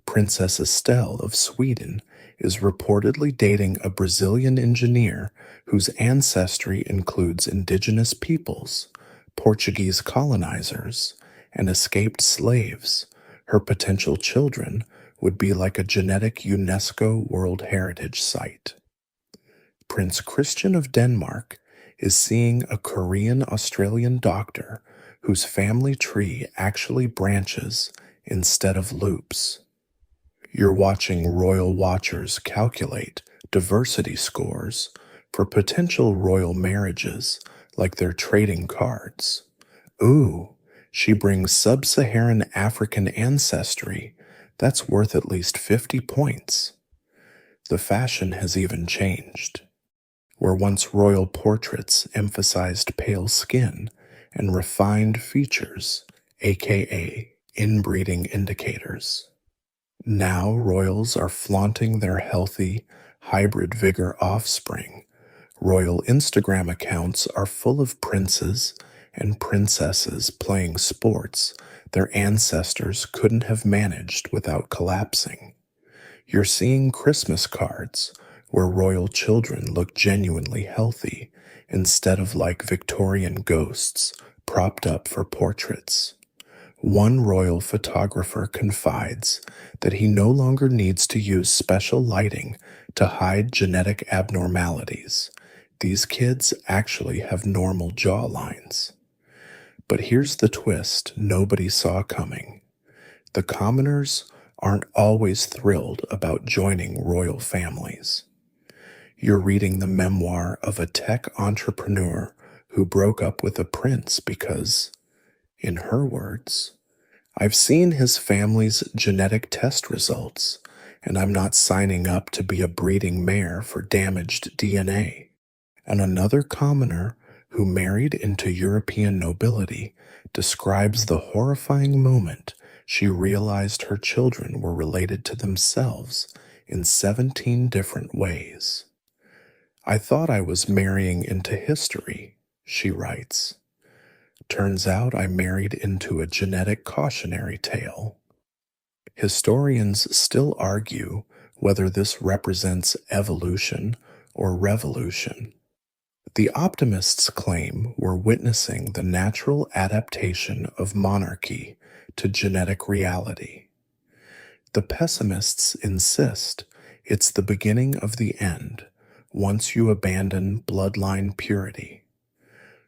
Princess Estelle of Sweden is reportedly dating a Brazilian engineer whose ancestry includes indigenous peoples, Portuguese colonizers, and escaped slaves. Her potential children would be like a genetic UNESCO World Heritage Site. Prince Christian of Denmark is seeing a Korean-Australian doctor whose family tree actually branches instead of loops. You're watching royal watchers calculate diversity scores for potential royal marriages like they're trading cards. Ooh, she brings sub-Saharan African ancestry. That's worth at least 50 points. The fashion has even changed. Where once royal portraits emphasized pale skin and refined features, aka inbreeding indicators. Now royals are flaunting their healthy, hybrid vigor offspring. Royal Instagram accounts are full of princes and princesses playing sports their ancestors couldn't have managed without collapsing. You're seeing Christmas cards where royal children look genuinely healthy instead of like Victorian ghosts propped up for portraits. One royal photographer confides that he no longer needs to use special lighting to hide genetic abnormalities. These kids actually have normal jawlines. But here's the twist nobody saw coming. The commoners aren't always thrilled about joining royal families. You're reading the memoir of a tech entrepreneur who broke up with a prince because, in her words, I've seen his family's genetic test results, and I'm not signing up to be a breeding mare for damaged DNA. And another commoner who married into European nobility describes the horrifying moment she realized her children were related to themselves in 17 different ways. I thought I was marrying into history, she writes. Turns out I married into a genetic cautionary tale. Historians still argue whether this represents evolution or revolution. The optimists claim we're witnessing the natural adaptation of monarchy to genetic reality. The pessimists insist it's the beginning of the end once you abandon bloodline purity.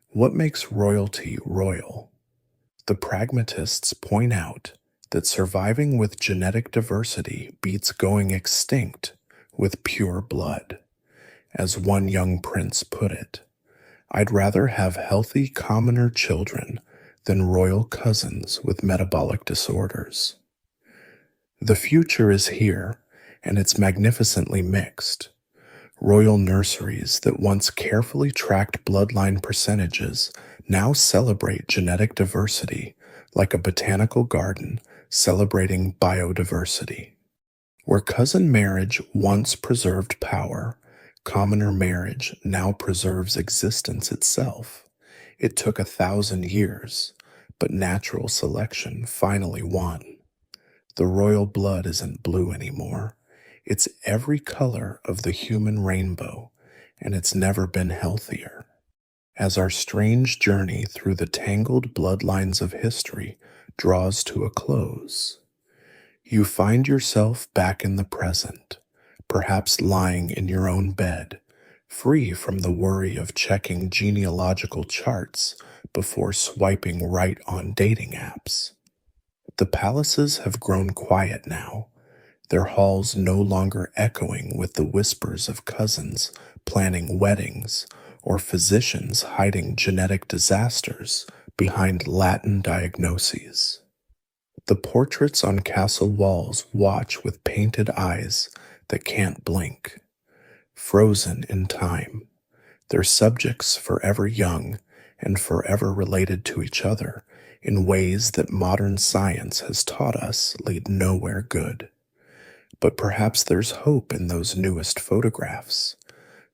What makes royalty royal? The pragmatists point out that surviving with genetic diversity beats going extinct with pure blood. As one young prince put it, I'd rather have healthy commoner children than royal cousins with metabolic disorders. The future is here, and it's magnificently mixed. Royal nurseries that once carefully tracked bloodline percentages now celebrate genetic diversity like a botanical garden celebrating biodiversity. Where cousin marriage once preserved power, commoner marriage now preserves existence itself. It took 1,000 years, but natural selection finally won. The royal blood isn't blue anymore. It's every color of the human rainbow, and it's never been healthier. As our strange journey through the tangled bloodlines of history draws to a close, you find yourself back in the present, perhaps lying in your own bed, free from the worry of checking genealogical charts before swiping right on dating apps. The palaces have grown quiet now, their halls no longer echoing with the whispers of cousins planning weddings or physicians hiding genetic disasters behind Latin diagnoses. The portraits on castle walls watch with painted eyes that can't blink, frozen in time, their subjects forever young and forever related to each other in ways that modern science has taught us lead nowhere good. But perhaps there's hope in those newest photographs,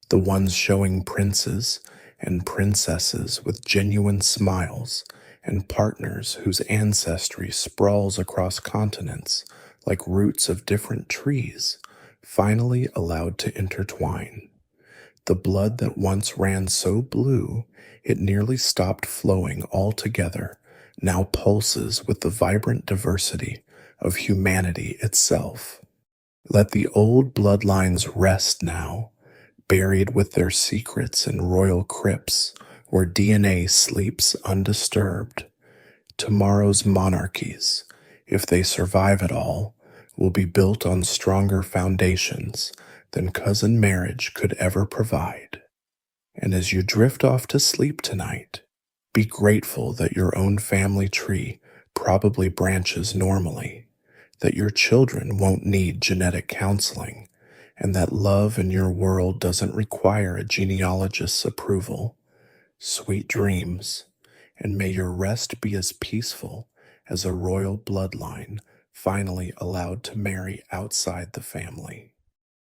the ones showing princes and princesses with genuine smiles and partners whose ancestry sprawls across continents like roots of different trees, finally allowed to intertwine. The blood that once ran so blue it nearly stopped flowing altogether now pulses with the vibrant diversity of humanity itself. Let the old bloodlines rest now, buried with their secrets in royal crypts where DNA sleeps undisturbed. Tomorrow's monarchies, if they survive at all, will be built on stronger foundations than cousin marriage could ever provide. And as you drift off to sleep tonight, be grateful that your own family tree probably branches normally, that your children won't need genetic counseling, and that love in your world doesn't require a genealogist's approval. Sweet dreams, and may your rest be as peaceful as a royal bloodline finally allowed to marry outside the family.